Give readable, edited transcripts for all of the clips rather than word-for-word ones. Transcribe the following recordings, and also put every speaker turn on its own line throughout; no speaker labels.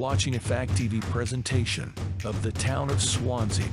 watching a Fact TV presentation of the town of Swanzey.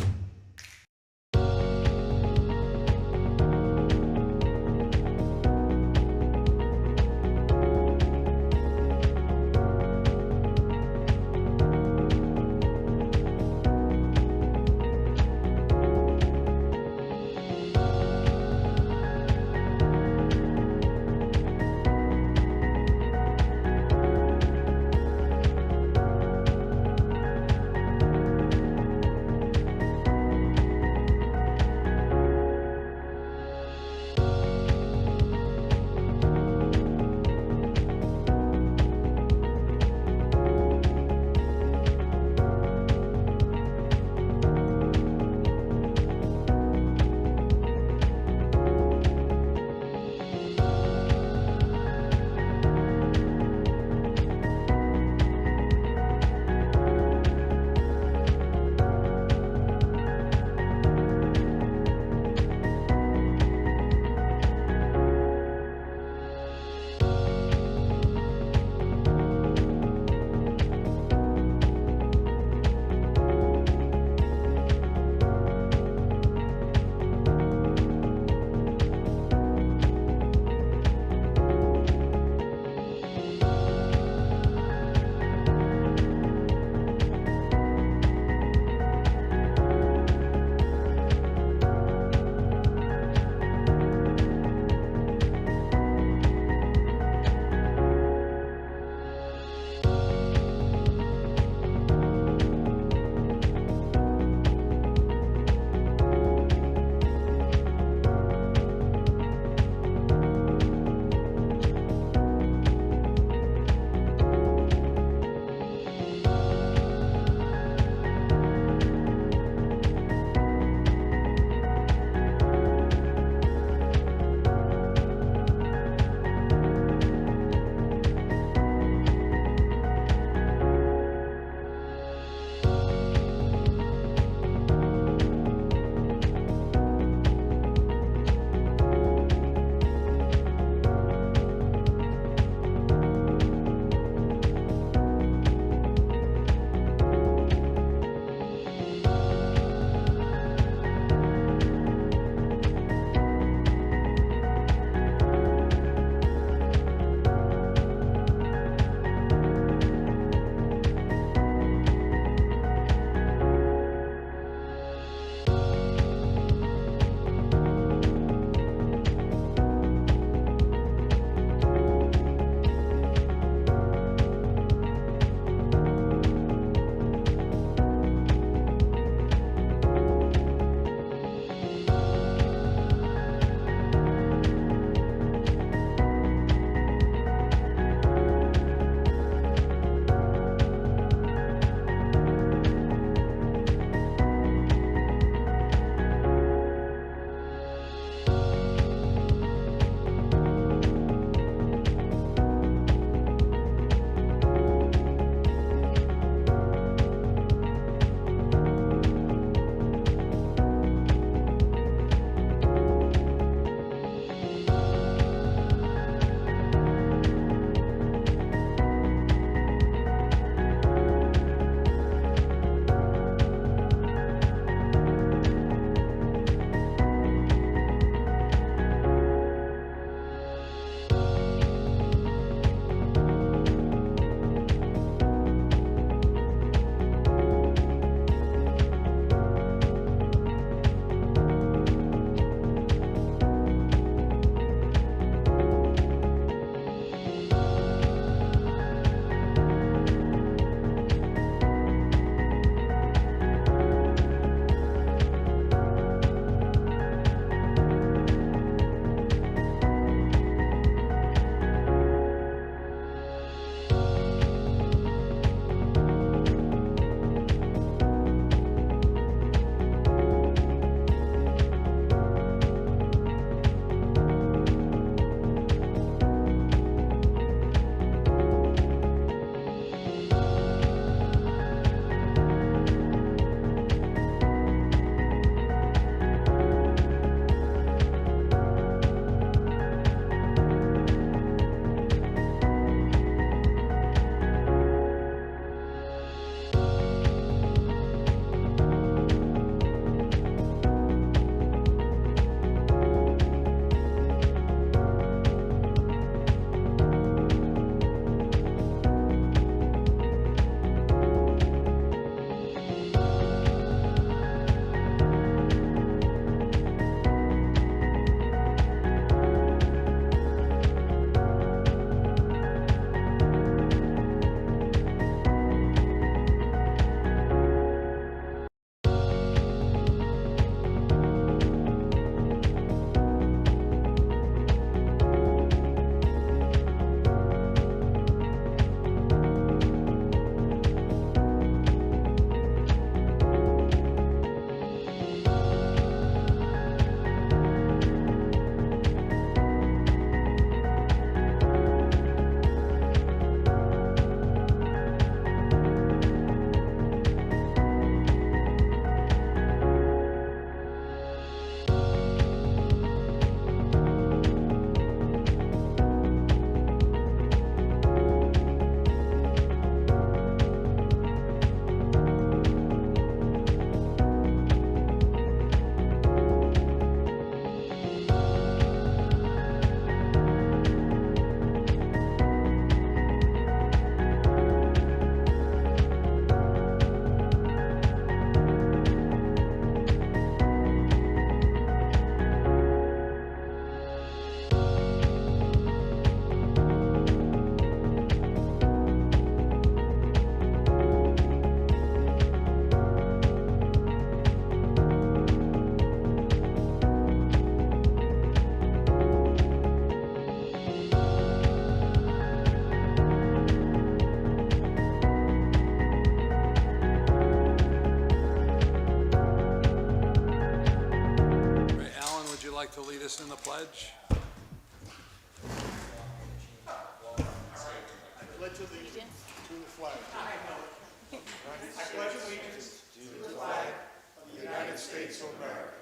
us in the pledge?
Pledge allegiance to the flag. I pledge allegiance to the flag of the United States of America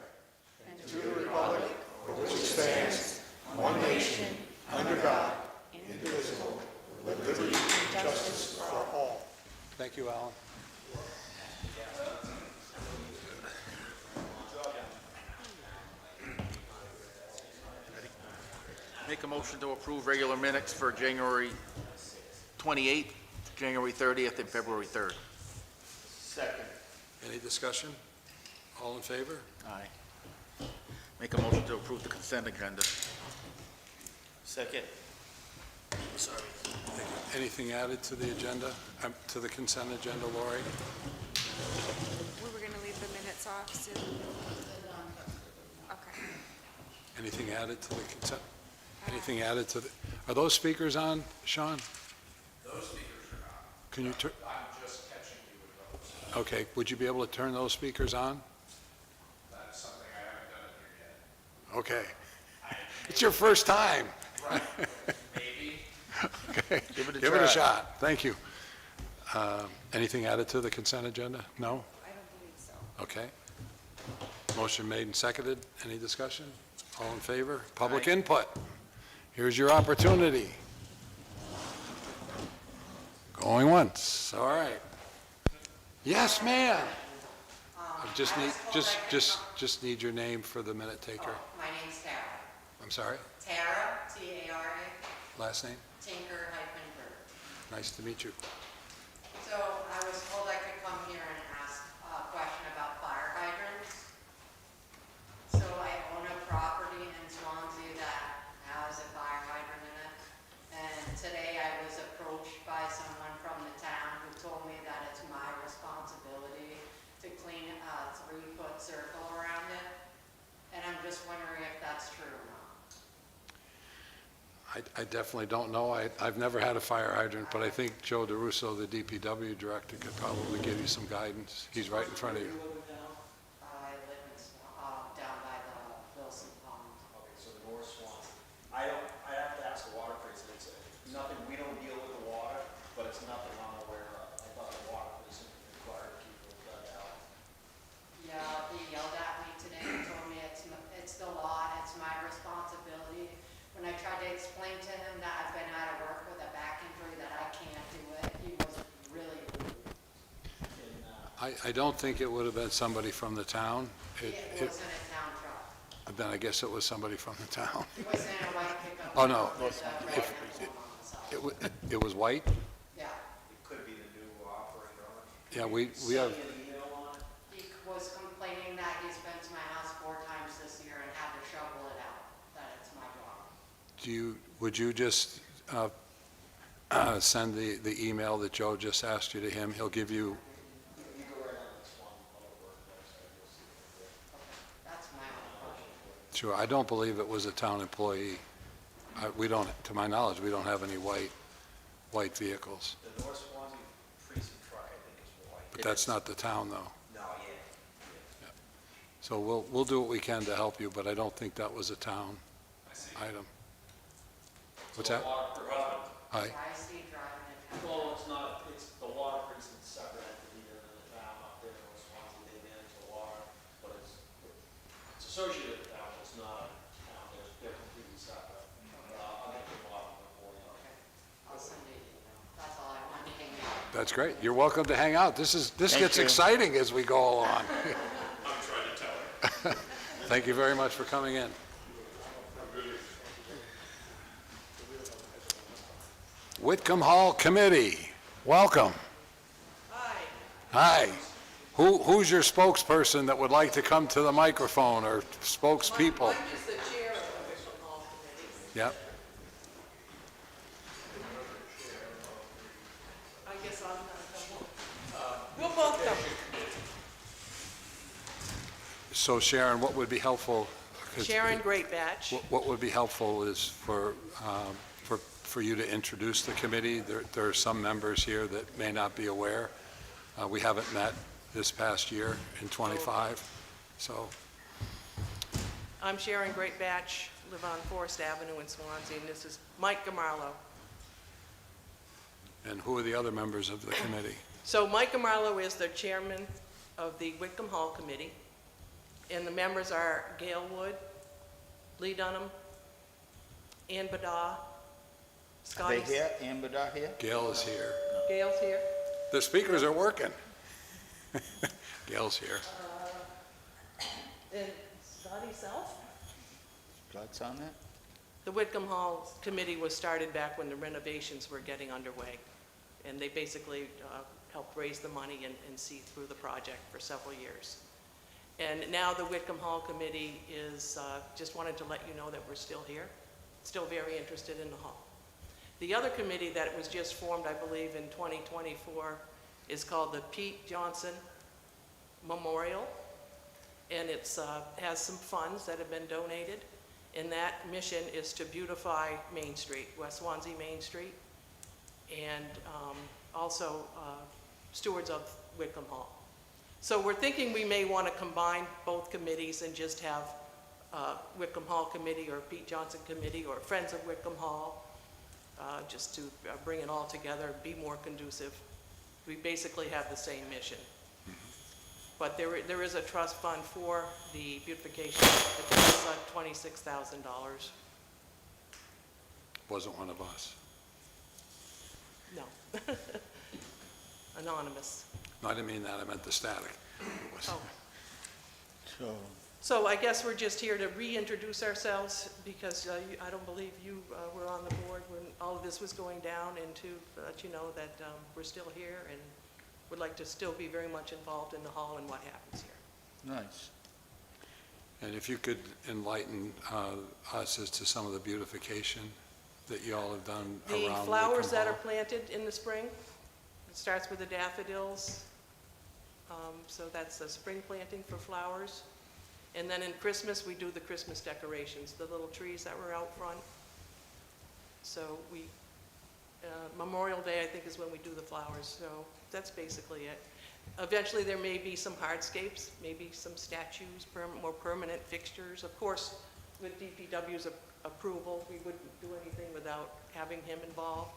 and to the republic for which it stands, one nation, under God, indivisible, with liberty and justice for all.
Thank you, Alan.
Make a motion to approve regular minutes for January 28th, January 30th, and February 3rd.
Second.
Any discussion? All in favor?
Aye. Make a motion to approve the consent agenda. Second. Sorry.
Thank you. Anything added to the agenda, to the consent agenda, Lori?
We were going to leave the minutes off soon. Okay.
Anything added to the consent? Anything added to the, are those speakers on, Sean?
Those speakers are not.
Can you turn?
I'm just catching you with those.
Okay, would you be able to turn those speakers on?
That's something I haven't done here yet.
Okay. It's your first time.
Right, maybe.
Okay.
Give it a
Give it
try.
a shot. Thank you. Anything added to the consent agenda? No?
I don't believe so.
Okay. Motion made and seconded. Any discussion? All in favor? Public
Aye.
input. Here's your opportunity. Going once. All right.
Yes, ma'am.
I just need your name for the minute taker.
My name's Tara.
I'm sorry?
Tara, T-A-R-A,
Last name?
Tinker-Bird.
Nice to meet you.
So I was told I could come here and ask a question about fire hydrants. So I own a property in Swanzey that has a fire hydrant in it. And today I was approached by someone from the town who told me that it's my responsibility to clean a 3-foot circle around it. And I'm just wondering if that's true or not.
I definitely don't know. I've never had a fire hydrant, but I think Joe DeRusso, the DPW director, could probably give you some guidance. He's right in front of you.
I live in, down by the Wilson Pond.
Okay, so the North Swanzey. I have to ask the water person, it's nothing, we don't deal with the water, but it's nothing I'm aware of. I thought the water person required to keep those dug out.
Yeah, he yelled at me today and told me it's the law, and it's my responsibility. When I tried to explain to him that I've been out of work with a back injury, that I can't do it, he was really rude.
I don't think it would have been somebody from the town.
It wasn't a town truck.
Then I guess it was somebody from the town.
It wasn't a white pickup.
Oh, no.
With a red emblem on the side.
It was white?
Yeah.
It could be the new operator on it.
Yeah, we have,
Send me an email on it.
He was complaining that he's been to my house 4 times this year and had to shovel it out, that it's my job.
would you just send the email that Joe just asked you to him? He'll give you,
You go right on this one, public work website, you'll see it there.
That's my own question.
sure, I don't believe it was a town employee. We don't, to my knowledge, we don't have any white vehicles.
The North Swanzey precinct truck, I think, is white.
But that's not the town, though.
No, yeah.
So we'll do what we can to help you, but I don't think that was a town item. What's that? Hi.
I see driving it.
Well, it's not, it's the water precinct's separate entity than the town up there in North Swansea, they manage the water, but it's associated with the town, it's not a town, they're completely separate. I'll get the bottom for you.
I'll send you an email. That's all I wanted to hang out.
That's great. You're welcome to hang out. This
Thank
gets
you.
exciting as we go along.
I'm trying to tell her.
Thank you very much for coming in. Whitcomb Hall Committee, welcome. Hi. Who's your spokesperson that would like to come to the microphone, or spokespeople?
I'm just the chair of the Whitcomb Hall Committee.
Yep.
I guess I'm not the one. We'll both come.
So Sharon, what would be helpful? 'cause
Sharon Greatbatch.
What would be helpful is for you to introduce the committee. There are some members here that may not be aware. We haven't met this past year in '25, so.
I'm Sharon Great Batch, live on Forest Avenue in Swansea, and this is Mike Gamarlo.
And who are the other members of the committee?
So Mike Gamarlo is the chairman of the Whitcomb Hall Committee, and the members are Gail Wood, Lee Dunham, Ann Badah,
Are
Scotty.
they here? Amber Dot here?
Gail is here.
Gail's here.
The speakers are working. Gail's here.
And Scotty Self?
Blood's on that?
The Whitcomb Hall Committee was started back when the renovations were getting underway. And they basically helped raise the money and see through the project for several years. And now the Whitcomb Hall Committee is, just wanted to let you know that we're still here, still very interested in the hall. The other committee that was just formed, I believe, in 2024 is called the Pete Johnson Memorial. And it's has some funds that have been donated. And that mission is to beautify Main Street, West Swansea Main Street, and also stewards of Whitcomb Hall. So we're thinking we may want to combine both committees and just have Whitcomb Hall Committee or Pete Johnson Committee or Friends of Whitcomb Hall, just to bring it all together and be more conducive. We basically have the same mission. But there is a trust fund for the beautification. It's $26,000.
Wasn't one of us.
No. Anonymous.
No, I didn't mean that. I meant the static.
Oh.
So,
So I guess we're just here to reintroduce ourselves because I don't believe you were on the board when all of this was going down, and to let you know that we're still here and would like to still be very much involved in the hall and what happens here.
nice.
And if you could enlighten us as to some of the beautification that you all have done around
The
Whitcomb
flowers that are
Hall.
planted in the spring, it starts with the daffodils. So that's the spring planting for flowers. And then in Christmas, we do the Christmas decorations, the little trees that were out front. So we, Memorial Day, I think, is when we do the flowers. So that's basically it. Eventually, there may be some hardscapes, maybe some statues, more permanent fixtures. Of course, with DPW's approval, we wouldn't do anything without having him involved.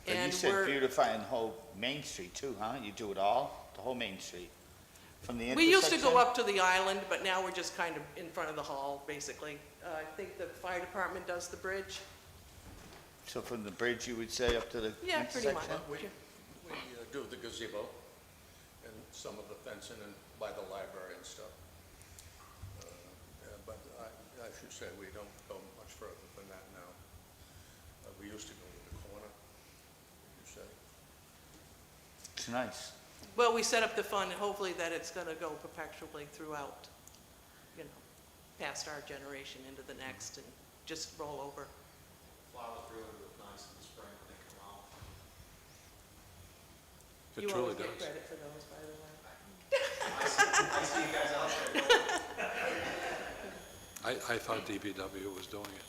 But you said beautifying the whole Main Street too, huh? You do it all? The whole Main Street? From the
We used to go
intersection?
up to the island, but now we're just kind of in front of the hall, basically. I think the fire department does the bridge.
So from the bridge, you would say, up to the
Yeah, pretty much.
intersection?
We do the gazebo and some of the fencing and by the library and stuff. But I should say, we don't go much further than that now. We used to go to the corner, you say.
It's nice.
Well, we set up the fund, and hopefully that it's going to go perpetually throughout, past our generation into the next, and just roll over.
Flowers really look nice in the spring when they come out.
It
You
truly
always get
does.
credit for those, by the way.
I see you guys out there.
I thought DPW was doing it.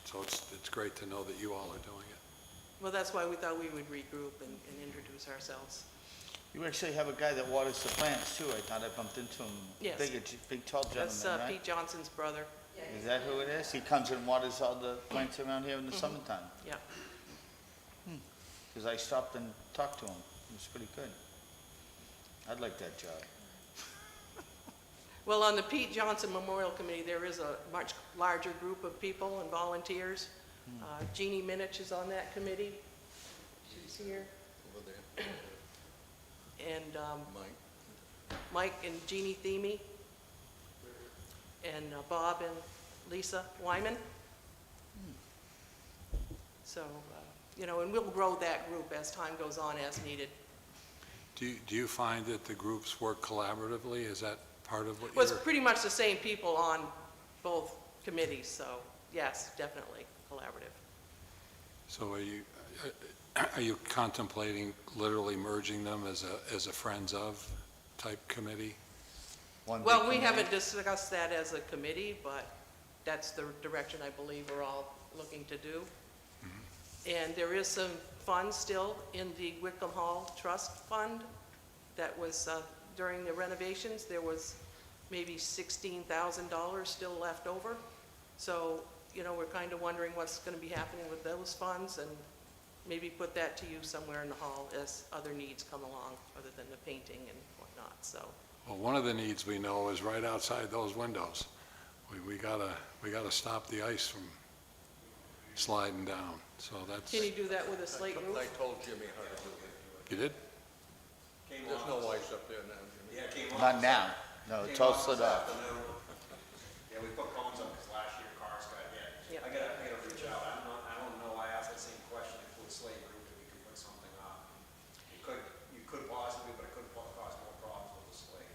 So it's great to know that you all are doing it.
Well, that's why we thought we would regroup and introduce ourselves.
You actually have a guy that waters the plants too. I thought I bumped into him.
Yes.
Big tall
That's
gentleman, right?
Pete Johnson's brother.
Is that who it is? He comes and waters all the plants around here in the summertime.
Yeah.
Because I stopped and talked to him. It was pretty good. I'd like that job.
Well, on the Pete Johnson Memorial Committee, there is a much larger group of people and volunteers. Jeannie Minich is on that committee. She's here.
Over there,
And
Mike.
Mike and Jeannie Themey. And Bob and Lisa Wyman. So, and we'll grow that group as time goes on as needed.
Do you find that the groups work collaboratively? Is that part of what
Well,
you're...
it's pretty much the same people on both committees, so yes, definitely collaborative.
So are you contemplating literally merging them as a Friends of type committee?
One
Well,
big
we
committee?
haven't discussed that as a committee, but that's the direction I believe we're all looking to do. And there is some funds still in the Whitcomb Hall Trust Fund that was, during the renovations, there was maybe $16,000 still left over. So, you know, we're kind of wondering what's going to be happening with those funds, and maybe put that to use somewhere in the hall as other needs come along, other than the painting and whatnot, so.
Well, one of the needs we know is right outside those windows. We gotta stop the ice from sliding down, so that's,
Can you do that with a slate roof?
I told Jimmy how to do it.
you did?
Came
There's
on-
no ice up there now, Jimmy.
Yeah, came on.
Not now. No, it's all slid off.
Yeah, we put cones up because last year cars got hit.
Yep.
I gotta reach out. I don't know, I asked that same question if with slate roof, if we could put something up. You could possibly, but it could cause more problems with the slate.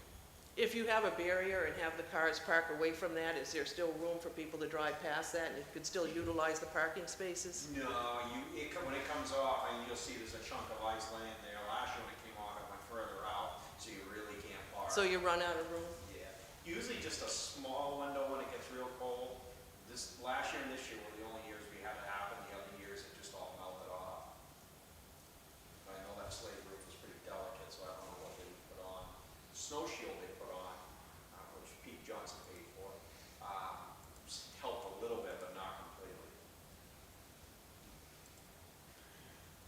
If you have a barrier and have the cars park away from that, is there still room for people to drive past that, and you could still utilize the parking spaces?
No, when it comes off, you'll see there's a chunk of ice laying there. Last year when it came off, it went further out, so you really can't park.
So you run out of room?
Yeah, usually just a small window when it gets real cold. Last year and this year were the only years we had it happen. The other years it just all melted off. I know that slate roof was pretty delicate, so I don't know what they put on. Snow shield they put on, which Pete Johnson paid for, helped a little bit, but not completely.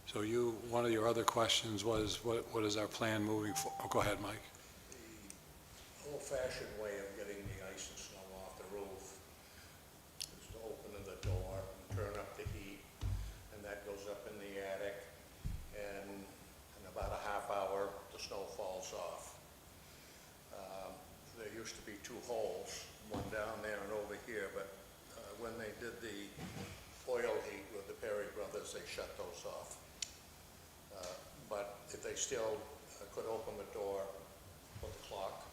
So one of your other questions was, what is our plan moving forward? Go ahead, Mike.
The old-fashioned way of getting the ice and snow off the roof is to open the door and turn up the heat, and that goes up in the attic, and in about a half hour, the snow falls off. There used to be two holes, one down there and over here, but when they did the oil heat with the Perry brothers, they shut those off. But if they still could open the door, put the clock,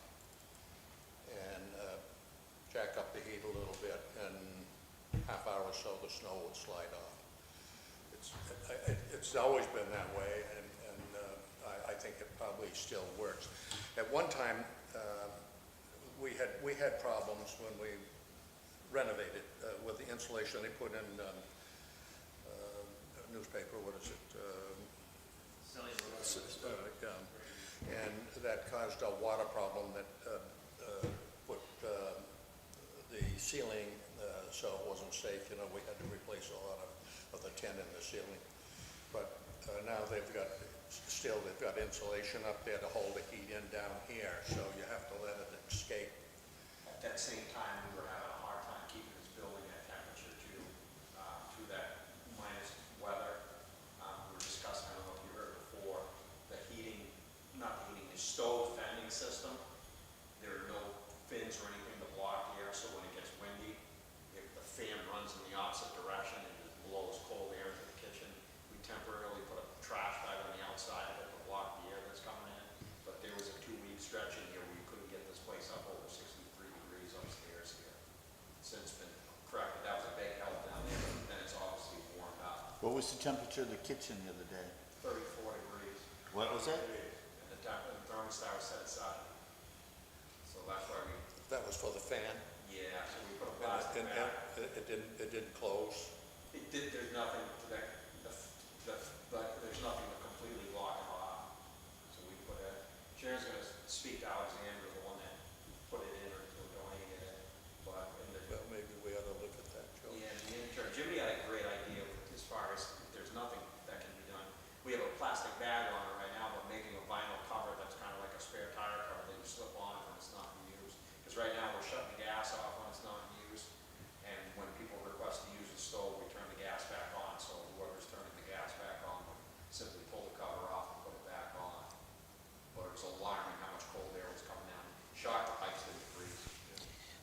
and jack up the heat a little bit, and half hour or so, the snow would slide off. It's always been that way, and I think it probably still works. At one time, we had problems when we renovated with the insulation. They put in newspaper, what is it? And that caused a water problem that put the ceiling, so it wasn't safe. You know, we had to replace a lot of the tin in the ceiling. But now they've got insulation up there to hold the heat in down here, so you have to let it escape.
At that same time, we were having a hard time keeping this building at temperature too, through that minus weather. We were discussing, I don't know if you heard before, the heating, not the heating, the stove venting system. There are no fins or anything to block the air, so when it gets windy, if the fan runs in the opposite direction and it blows cold air into the kitchen, we temporarily put a trash bag on the outside of it to block the air that's coming in. But there was a 2-week stretch in here where you couldn't get this place up over 63 degrees upstairs here. Since been corrected, that was a big help down there, but then it's obviously warmed up.
What was the temperature of the kitchen the other day?
34 degrees.
What was that?
And the thermostat was set aside. So that's why
That was for the fan,
yeah, so we put a
and
plastic bag.
it didn't close.
There's nothing to that, there's nothing to completely block it off. So we put it, Sharon's gonna speak to Alexander, the one that put it in or donated it, but in the,
Well, maybe we ought to look at that, Joe.
yeah, in the interim, Jimmy had a great idea as far as if there's nothing that can be done. We have a plastic bag on it right now, but making a vinyl cover that's kind of like a spare tire cover that you slip on when it's not used. Because right now, we're shutting the gas off when it's not used, and when people request to use the stove, we turn the gas back on, so whoever's turning the gas back on would simply pull the cover off and put it back on. But it was alarming how much cold air was coming down. Shocked the pipes didn't freeze.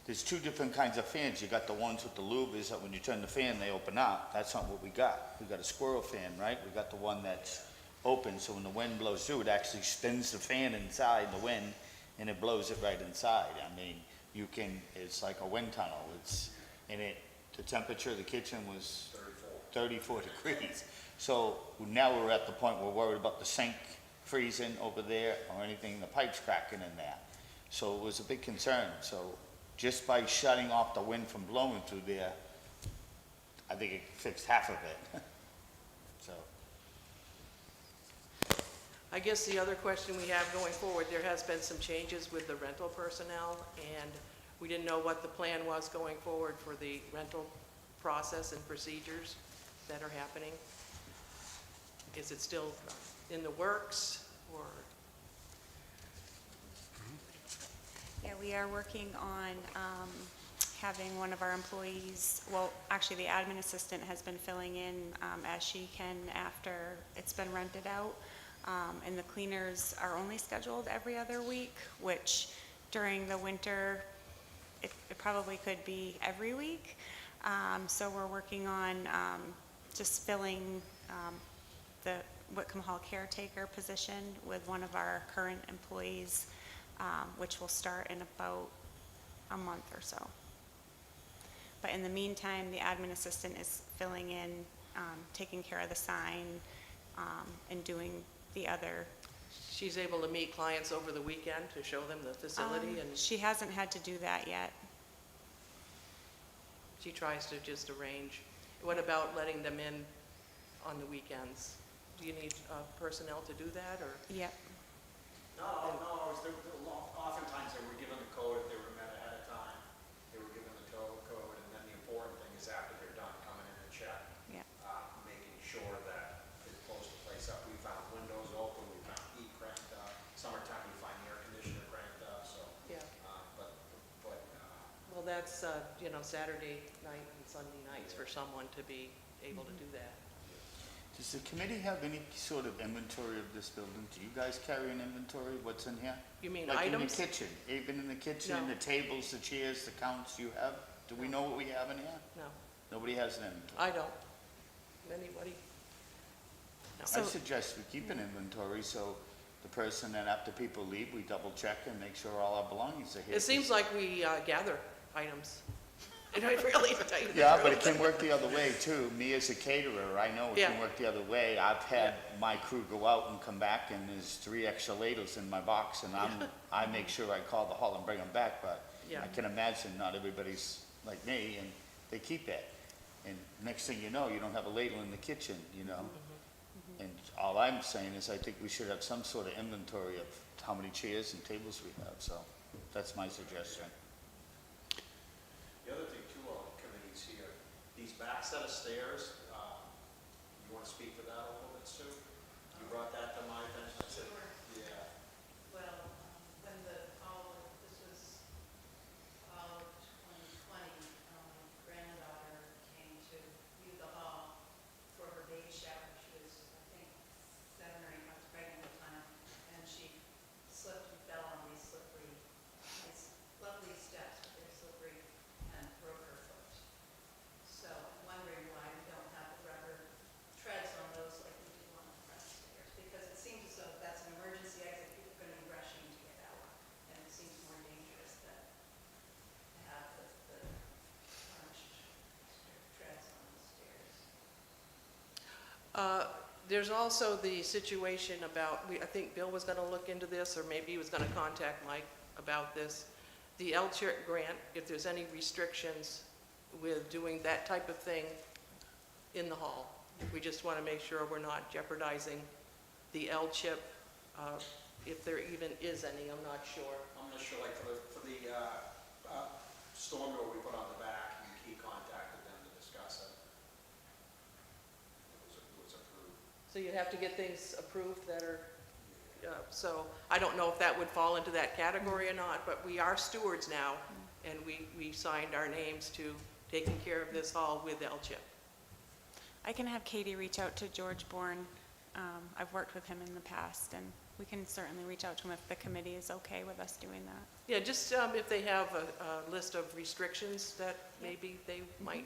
There's two different kinds of fans. You got the ones with the louvers that when you turn the fan, they open up. That's not what we got. We got a squirrel fan, right? We got the one that's open, so when the wind blows through, it actually spins the fan inside the wind, and it blows it right inside. I mean, it's like a wind tunnel. The temperature of the kitchen was 34 degrees. So now we're at the point we're worried about the sink freezing over there or anything, the pipes cracking in there. So it was a big concern. So just by shutting off the wind from blowing through there, I think it fixed half of it. So.
I guess the other question we have going forward, there has been some changes with the rental personnel, and we didn't know what the plan was going forward for the rental process and procedures that are happening. Is it still in the works, or?
Yeah, we are working on having one of our employees, well, actually the admin assistant has been filling in as she can after it's been rented out. And the cleaners are only scheduled every other week, which during the winter, it probably could be every week. So we're working on just filling the Whitcomb Hall caretaker position with one of our current employees, which will start in about a month or so. But in the meantime, the admin assistant is filling in, taking care of the sign, and doing the other.
She's able to meet clients over the weekend to show them the facility, and
She hasn't had to do that yet.
she tries to just arrange. What about letting them in on the weekends? Do you need personnel to do that, or?
Yep.
No, oftentimes they were given the code if they were met ahead of time. They were given the code, and then the important thing is after they're done, coming in and check.
Yep.
Making sure that they close the place up. We found windows open, we found heat cranked up. Summertime, we find the air conditioner cranked up, so.
Yeah.
But,
Well, that's, Saturday night and Sunday nights for someone to be able to do that.
Does the committee have any sort of inventory of this building? Do you guys carry an inventory, what's in here?
You mean
Like in the
items?
kitchen, even in the kitchen,
No.
the tables, the chairs, the counts you have? Do we know what we have in here?
No,
Nobody has an inventory.
I don't. Anybody? No.
I suggest we keep an inventory, so the person, and after people leave, we double check and make sure all our belongings are here.
It seems like we gather items. And I really, to tell you the
Yeah, but it
truth.
can work the other way too. Me as a caterer, I know it
Yeah.
can work the other way. I've had my crew go out and come back and there's 3 extra ladles in my box and I make sure I call the hall and bring them back, but
Yeah.
I can imagine not everybody's like me and they keep it. And next thing you know, you don't have a ladle in the kitchen, you know? And all I'm saying is I think we should have some sort of inventory of how many chairs and tables we have, so that's my suggestion.
the other thing too, on the committees here, these back set of stairs, you want to speak to that a little bit, Sue? You brought that to my attention, I said, yeah.
Well, when this was all of 2020, my granddaughter came to view the hall for her baby shower. She was, I think, 7 or 8 months pregnant at the time, and she slipped and fell on these slippery, nice, lovely steps, but they're slippery, and broke her foot. So I'm wondering why we don't have the rubber treads on those like we do on the front stairs, because it seems as though if that's an emergency exit, people are going to be rushing to get out, and it seems more dangerous than to have the tarnished treads on the stairs.
There's also the situation about, I think Bill was going to look into this, or maybe he was going to contact Mike about this. The LCHIP grant, if there's any restrictions with doing that type of thing in the hall. We just want to make sure we're not jeopardizing the LCHIP, if there even is any, I'm not sure.
I'm not sure, like for the storm door we put on the back, he contacted them to discuss it. It was approved.
So you'd have to get things approved that are, so I don't know if that would fall into that category or not, but we are stewards now, and we signed our names to taking care of this hall with LCHIP.
I can have Katie reach out to George Bourne. I've worked with him in the past, and we can certainly reach out to him if the committee is okay with us doing that.
Yeah, just if they have a list of restrictions that maybe they might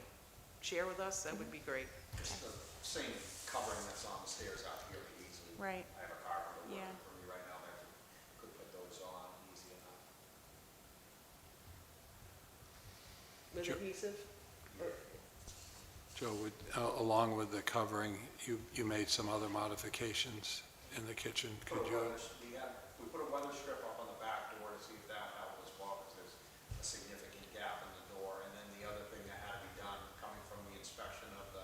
share with us, that would be great.
It's the same covering that's on the stairs out here easily.
Right.
I have a carpenter working
Yeah.
for me right now that could put those on easy enough.
With
Sure.
adhesive?
Joe, along with the covering, you made some other modifications in the kitchen. Could you?
We put a weather strip up on the back door to see if that helped as well, because there's a significant gap in the door. And then the other thing that had to be done, coming from the inspection of the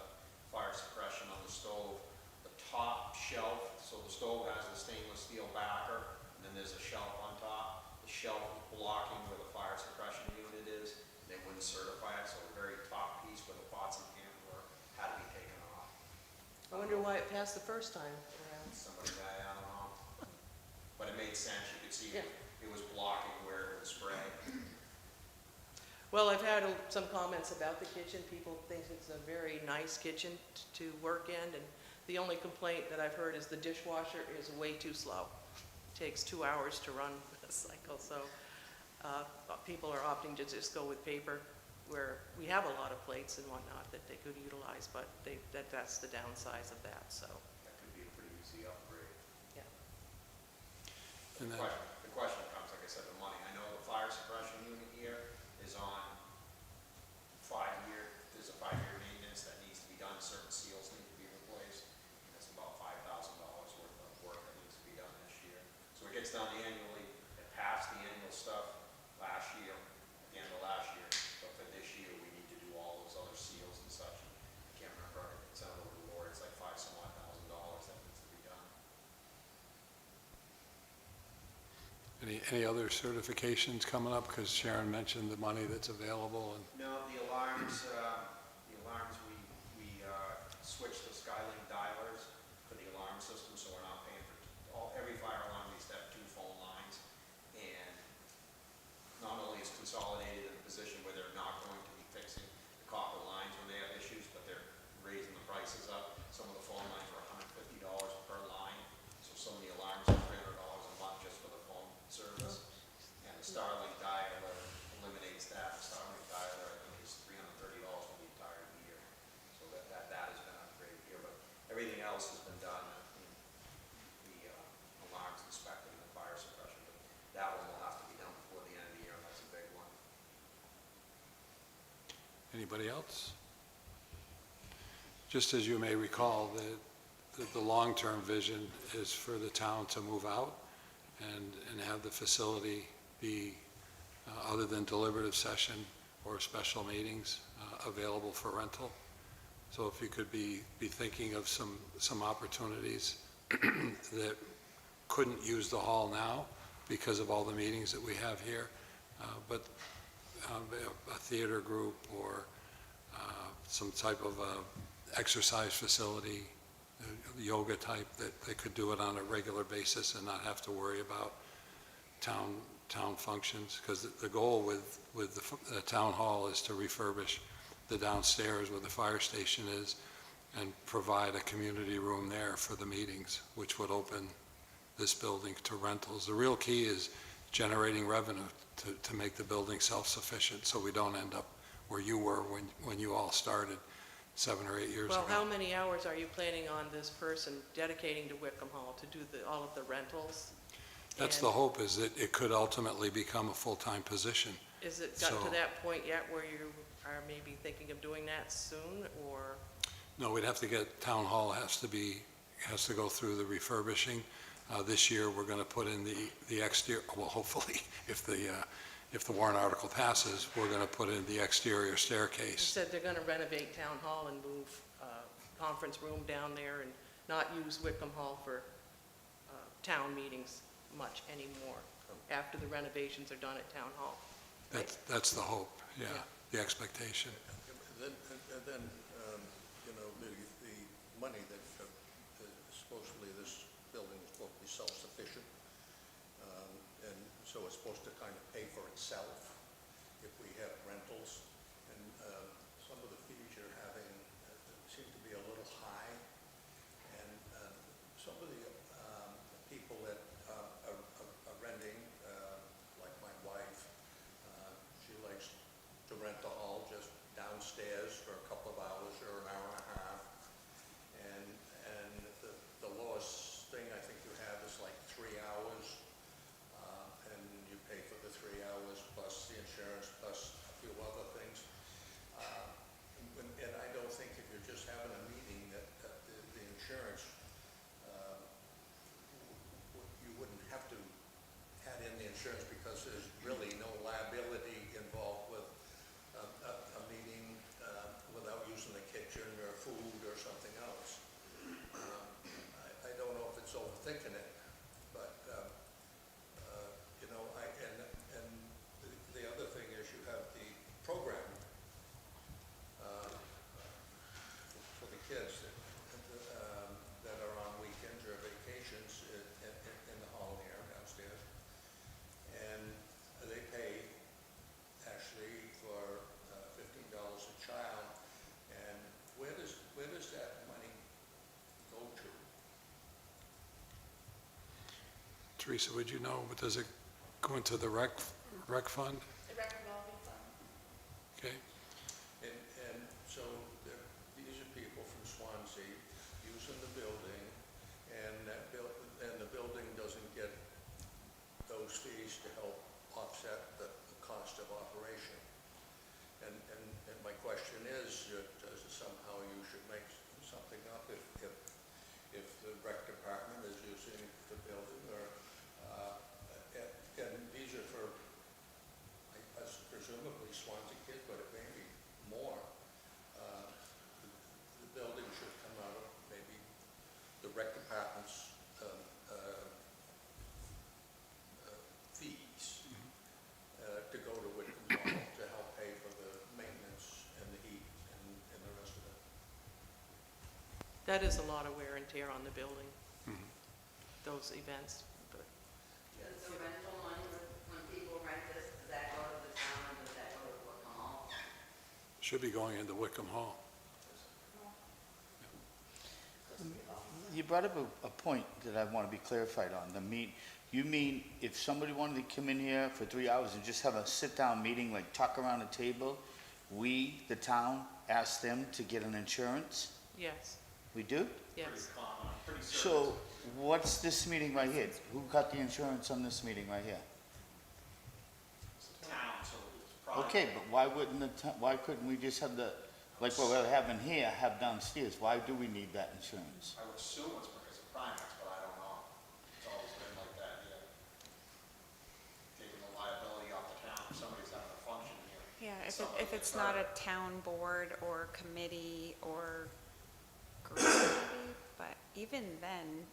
fire suppression on the stove, the top shelf, so So the stove has a stainless steel backer, and then there's a shelf on top. The shelf is blocking where the fire suppression unit is. They wouldn't certify it, so the very top piece where the pots and pans were had to be taken off.
I wonder why it passed the first time around.
Somebody, I don't know. But it made sense. You could see
Yeah.
it was blocking where it would spray.
Well, I've had some comments about the kitchen. People think it's a very nice kitchen to work in, and the only complaint that I've heard is the dishwasher is way too slow. Takes 2 hours to run a cycle, so people are opting to just go with paper, where we have a lot of plates and whatnot that they could utilize, but that's the downsize of that, so,
That could be a pretty easy upgrade.
yeah.
And then,
The question comes, like I said, the money. I know the fire suppression unit here is on there's a 5-year maintenance that needs to be done. Certain seals need to be replaced. That's about $5,000 worth of work that needs to be done this year. So it gets done annually. It passed the annual stuff last year, at the end of last year. But for this year, we need to do all those other seals and such. I can't remember, it's on the reward, it's like $5,000 that needs to be done.
any other certifications coming up? Because Sharon mentioned the money that's available, and
No, the alarms, we switched to Skylink dialers for the alarm system, so we're not paying for, every fire alarm needs to have 2 phone lines. And not only is consolidated in a position where they're not going to be fixing the copper lines when they have issues, but they're raising the prices up. Some of the phone lines are $150 per line, so some of the alarms are $300 a month just for the phone service. And the Starlink dialer eliminates that. The Starlink dialer, I think, is $330 for the entire year. So that has been upgraded here, but everything else has been done. The alarms inspected and the fire suppression, but that one will have to be done before the end of the year, and that's a big one.
anybody else? Just as you may recall, the long-term vision is for the town to move out and have the facility be, other than deliberative session or special meetings, available for rental. So if you could be thinking of some opportunities that couldn't use the hall now because of all the meetings that we have here, but a theater group or some type of exercise facility, yoga type, that they could do it on a regular basis and not have to worry about town functions. Because the goal with the town hall is to refurbish the downstairs where the fire station is and provide a community room there for the meetings, which would open this building to rentals. The real key is generating revenue to make the building self-sufficient, so we don't end up where you were when you all started 7 or 8 years ago.
Well, how many hours are you planning on this person dedicating to Whitcomb Hall to do all of the rentals?
That's
And
the hope, is that it could ultimately become a full-time position.
Is it got
So-
to that point yet where you are maybe thinking of doing that soon, or?
No, we'd have to get, town hall has to go through the refurbishing. This year, we're going to put in the exterior, well, hopefully, if the warrant article passes, we're going to put in the exterior
You
staircase.
said they're going to renovate Town Hall and move conference room down there and not use Whitcomb Hall for town meetings much anymore after the renovations are done at Town Hall.
That's the hope, yeah,
Yeah.
the expectation.
And then, you know, the money that supposedly this building is supposed to be self-sufficient, and so it's supposed to kind of pay for itself if we have rentals. And some of the fees you're having seem to be a little high, and some of the people that are renting, like my wife, she likes to rent the hall just downstairs for a couple of hours or an hour and a half. And the lowest thing I think you have is like 3 hours, and you pay for the 3 hours plus the insurance plus a few other things. And I don't think if you're just having a meeting that the insurance, you wouldn't have to add in the insurance because there's really no liability involved with a meeting without using the kitchen or food or something else. I don't know if it's over thinking it, but, you know, and the other thing is you have the program for the kids that are on weekends or vacations in the hall here downstairs. And they pay actually for $15 a child. And where does that money go to?
Teresa, would you know, does it go into the rec fund?
The rec revolving fund.
Okay,
And so these are people from Swanzey using the building, and the building doesn't get those fees to help offset the cost of operation. And my question is, somehow you should make something up if the rec department is using the building, or, and these are for, presumably Swansea kids, but it may be more. The building should come out of maybe the rec department's fees to go to Whitcomb Hall to help pay for the maintenance and the heat and the rest of it.
That is a lot of wear and tear on the building, those events. But
Does the rental money, when people rent this, does that go to the town, or does that go to Whitcomb Hall?
should be going into Whitcomb Hall.
You brought up a point that I want to be clarified on. You mean if somebody wanted to come in here for 3 hours and just have a sit-down meeting, like talk around a table, we, the town, ask them to get an insurance?
yes,
We do?
yes.
Pretty common, I'm pretty certain.
So what's this meeting right here? Who got the insurance on this meeting right here?
It's a town, so it's probably.
Okay, but why couldn't we just have like what we're having here, have downstairs? Why do we need that insurance?
I would assume it's because of Primex, but I don't know. It's always been like that, yeah. Taking the liability off the town if somebody's having a function here.
Yeah,
Somebody
if it's
gets
not a
hurt.
town board or committee or group, maybe, but even then,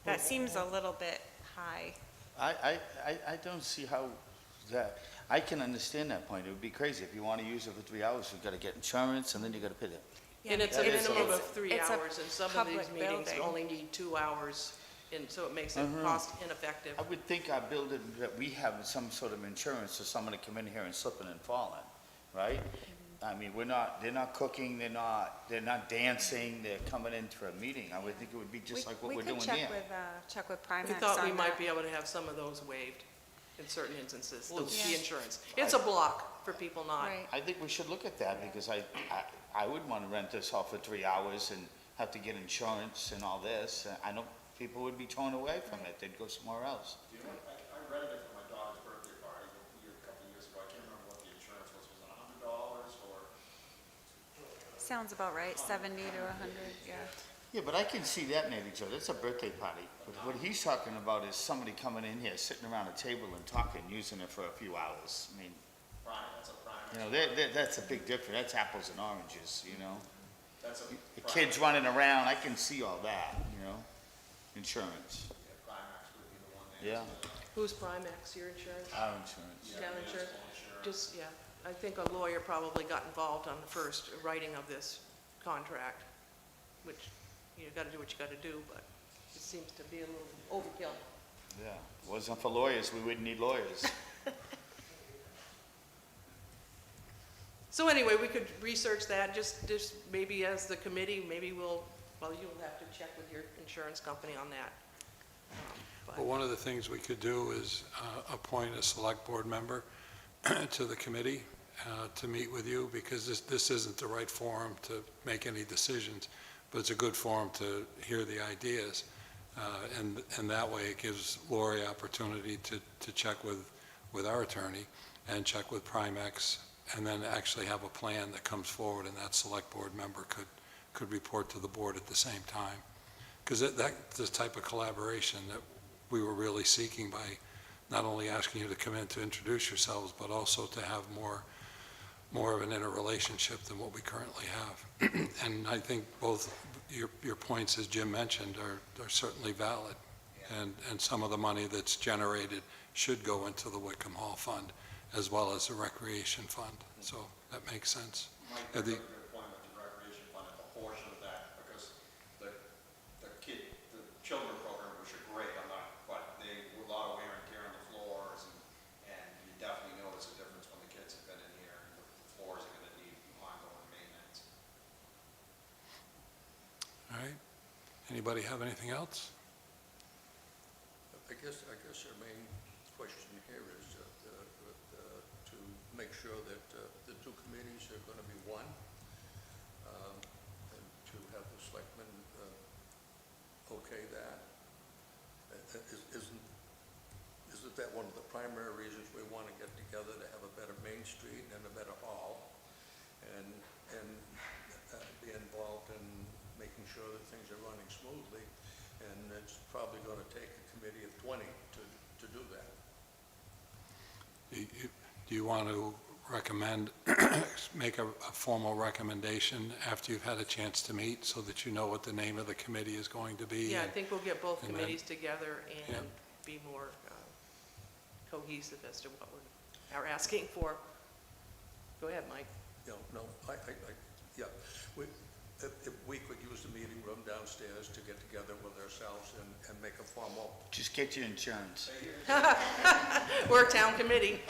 that seems a little bit high.
I don't see how that, I can understand that point. It would be crazy. If you want to use it for 3 hours, you've got to get insurance and then you got to pay it.
Yeah,
And it's a
That is
minimum
a-
of 3
it's a
hours, and some of these
public
meetings
building.
only need 2 hours, and so it makes it cost ineffective.
I would think our building, that we have some sort of insurance for someone to come in here and slipping and falling, right? I mean, they're not cooking, they're not dancing, they're coming in for a meeting. I would think it would be just like what we're doing
We
here.
could check with Primex
We thought we
on
might
that.
be able to have some of those waived in certain instances,
Well,
the
Yeah.
insurance. It's a block for people not.
Right.
I think we should look at that because I would want to rent this out for 3 hours and have to get insurance and all this. I know people would be torn away from it. They'd go somewhere else.
Do you know, I rented it for my daughter's birthday party a couple of years ago. I can't remember what the insurance was. Was it $100 or?
Sounds about right, 70 to 100, yeah.
Yeah, but I can see that maybe, Joe. That's a birthday party. But what he's talking about is somebody coming in here, sitting around a table and talking, using it for a few hours. I mean,
That's a Primex.
you know, that's a big difference. That's apples and oranges, you know?
That's a.
The kids running around, I can see all that, you know? Insurance.
Yeah, Primex would be the one there.
Yeah,
Who's Primex, your insurance?
our insurance.
Town insurance?
Insurance.
Just, yeah, I think a lawyer probably got involved on the first writing of this contract, which, you gotta do what you gotta do, but it seems to be a little overkill.
Yeah, wasn't for lawyers, we wouldn't need lawyers.
So anyway, we could research that, just maybe as the committee, maybe you'll have to check with your insurance company on that.
Well, one of the things we could do is appoint a select board member to the committee to meet with you, because this isn't the right forum to make any decisions, but it's a good forum to hear the ideas. And that way it gives Lori opportunity to check with our attorney and check with Primex, and then actually have a plan that comes forward, and that select board member could report to the board at the same time. Because that's the type of collaboration that we were really seeking by not only asking you to come in to introduce yourselves, but also to have more of an interrelationship than what we currently have. And I think both your points, as Jim mentioned, are certainly valid. And some of the money that's generated should go into the Whitcomb Hall Fund as well as the Recreation Fund. So that makes sense.
Mike,
Yeah,
that's a good point with the recreation fund, a portion of that, because the children program, which are great, but they, a lot of wear and tear on the floors, and you definitely notice a difference when the kids have been in here, and the floors are gonna need ongoing maintenance.
All right. Anybody have anything else?
I guess your main question here is to make sure that the two committees are going to be one, and to have the selectmen okay that. Isn't that one of the primary reasons we want to get together, to have a better Main Street and a better hall, and be involved in making sure that things are running smoothly? And it's probably going to take a committee of 20 to do that.
Do you want to recommend, make a formal recommendation after you've had a chance to meet so that you know what the name of the committee is going to be?
Yeah, I think we'll get both
and then-
committees together and
Yeah.
be more cohesive as to what we're asking for. Go ahead, Mike.
No, yeah. If we could use the meeting room downstairs to get together with ourselves and make a formal.
Just get your insurance.
We're a town committee.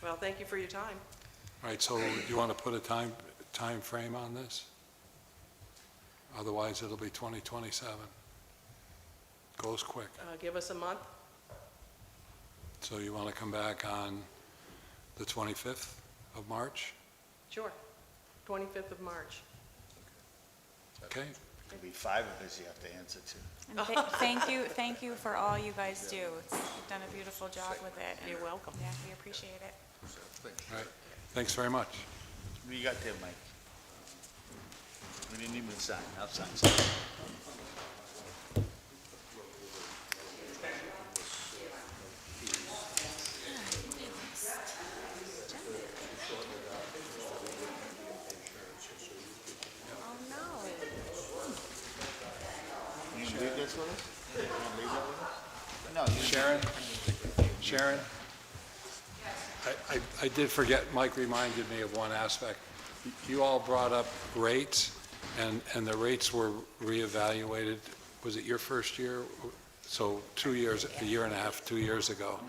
Well, thank you for your time.
All right, so you want to put a time frame on this? Otherwise, it'll be 2027. Goes quick.
Give us a month.
So you want to come back on the 25th of March?
Sure. 25th of March.
Okay?
There'll be 5 of us you have to answer to.
And thank you for all you guys do. You've done a beautiful job with it. and
You're welcome.
Yeah, we appreciate it.
All right. Thanks very much.
What do you got there, Mike? We didn't even sign. I'll sign something.
Oh, no.
You gonna leave this with us? You gonna leave that with us? No, you.
Sharon? I did forget, Mike reminded me of one aspect. You all brought up rates, and the rates were reevaluated. Was it your first year? So 2 years, a year and a half, 2 years ago.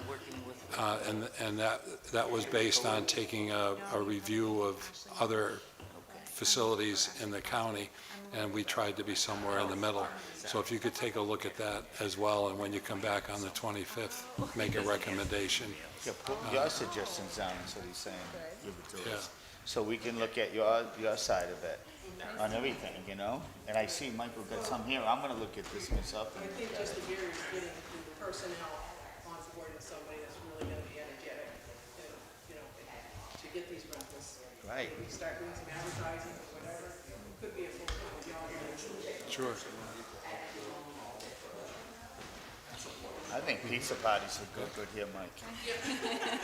And that was based on taking a review of other facilities in the county, and we tried to be somewhere in the middle. So if you could take a look at that as well, and when you come back on the 25th, make a recommendation.
Yeah, put your suggestions down, that's what he's saying. Give it to
Yeah.
us. So we can look at your side of it, on everything, you know? And I see Michael got some here, I'm gonna look at this myself.
I think just the barrier is getting the personnel on board with somebody that's really gonna be energetic, to get these rentals.
Right.
We start doing some advertising or whatever, it could be a full-time job.
Sure.
I think pizza parties are good here, Mike.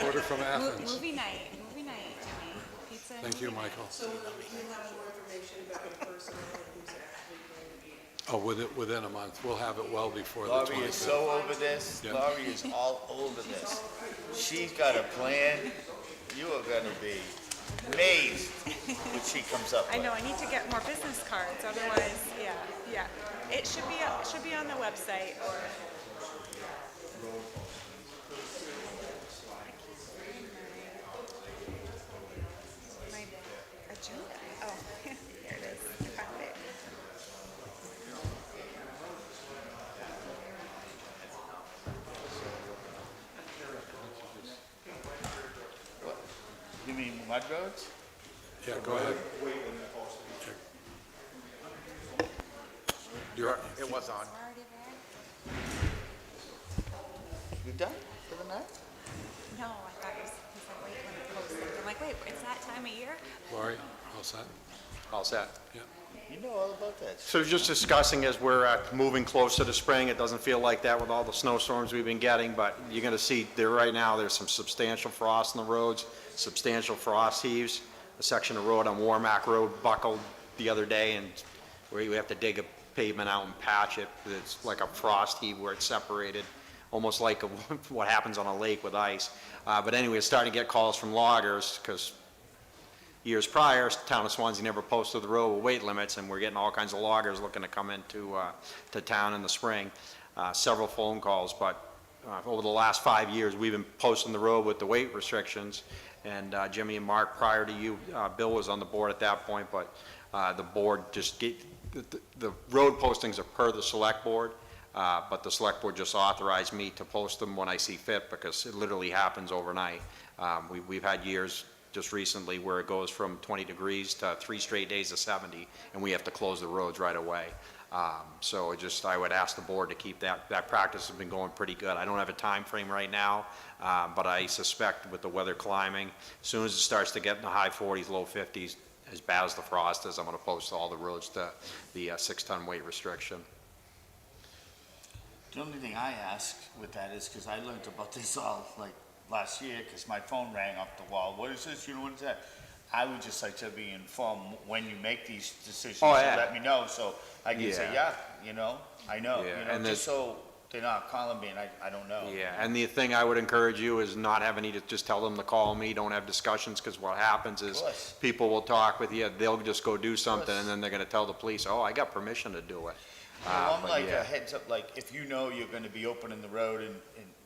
Order from Athens.
Movie night, Jimmy. Pizza. and
Thank you,
movie night.
Michael.
So we'll have more information about the personnel and who's actually going to be.
Oh, within a month. We'll have it well before the
Laurie is
25th.
so over this,
Yeah.
Laurie is all over this. She's got a plan, you are gonna be amazed when she comes up
I
with.
know, I need to get more business cards, otherwise, yeah. It should be on the website. My agenda, oh, here it is, I found it.
You mean mud roads?
Yeah, go ahead.
It was on.
It's already there?
You done for the night?
No, I thought it was, he's like, wait, when it posted. I'm like, wait, it's that time of year?
Laurie, all set?
All set.
Yeah.
You know all about that.
So just discussing as we're moving closer to spring, it doesn't feel like that with all the snowstorms we've been getting, but you're gonna see there right now, there's some substantial frost on the roads, substantial frost heaves. A section of road on Warmack Road buckled the other day, and where you have to dig a pavement out and patch it. It's like a frost heave where it's separated, almost like what happens on a lake with ice. But anyway, it's starting to get calls from loggers, because years prior, town of Swanzey never posted the road with weight limits, and we're getting all kinds of loggers looking to come into to town in the spring. Several phone calls, but over the last 5 years, we've been posting the road with the weight restrictions. And Jimmy and Mark, prior to you, Bill was on the board at that point, but the board just the road postings are per the select board, but the select board just authorized me to post them when I see fit, because it literally happens overnight. We've had years just recently where it goes from 20 degrees to 3 straight days of 70, and we have to close the roads right away. So I would ask the board to keep that practice has been going pretty good. I don't have a time frame right now, but I suspect with the weather climbing, as soon as it starts to get in the high 40s, low 50s, as bad as the frost is, I'm gonna post all the roads to the 6-ton weight restriction.
The only thing I ask with that is, because I learned about this all like last year, because my phone rang off the wall. What is this? You know, what is that? I would just like to be informed when you make these decisions,
Oh,
so
yeah.
let me know, so I can say,
Yeah.
yeah, I know,
Yeah, and
just so they're not calling me and I don't know.
Yeah, and the thing I would encourage you is not have any, just tell them to call me, don't have discussions, because what happens is
course.
people will talk with you, they'll just go do something,
course.
and then they're gonna tell the police, oh, I got permission to do it.
Well, I'm
But
like
yeah.
a heads up, like, if you know you're gonna be opening the road and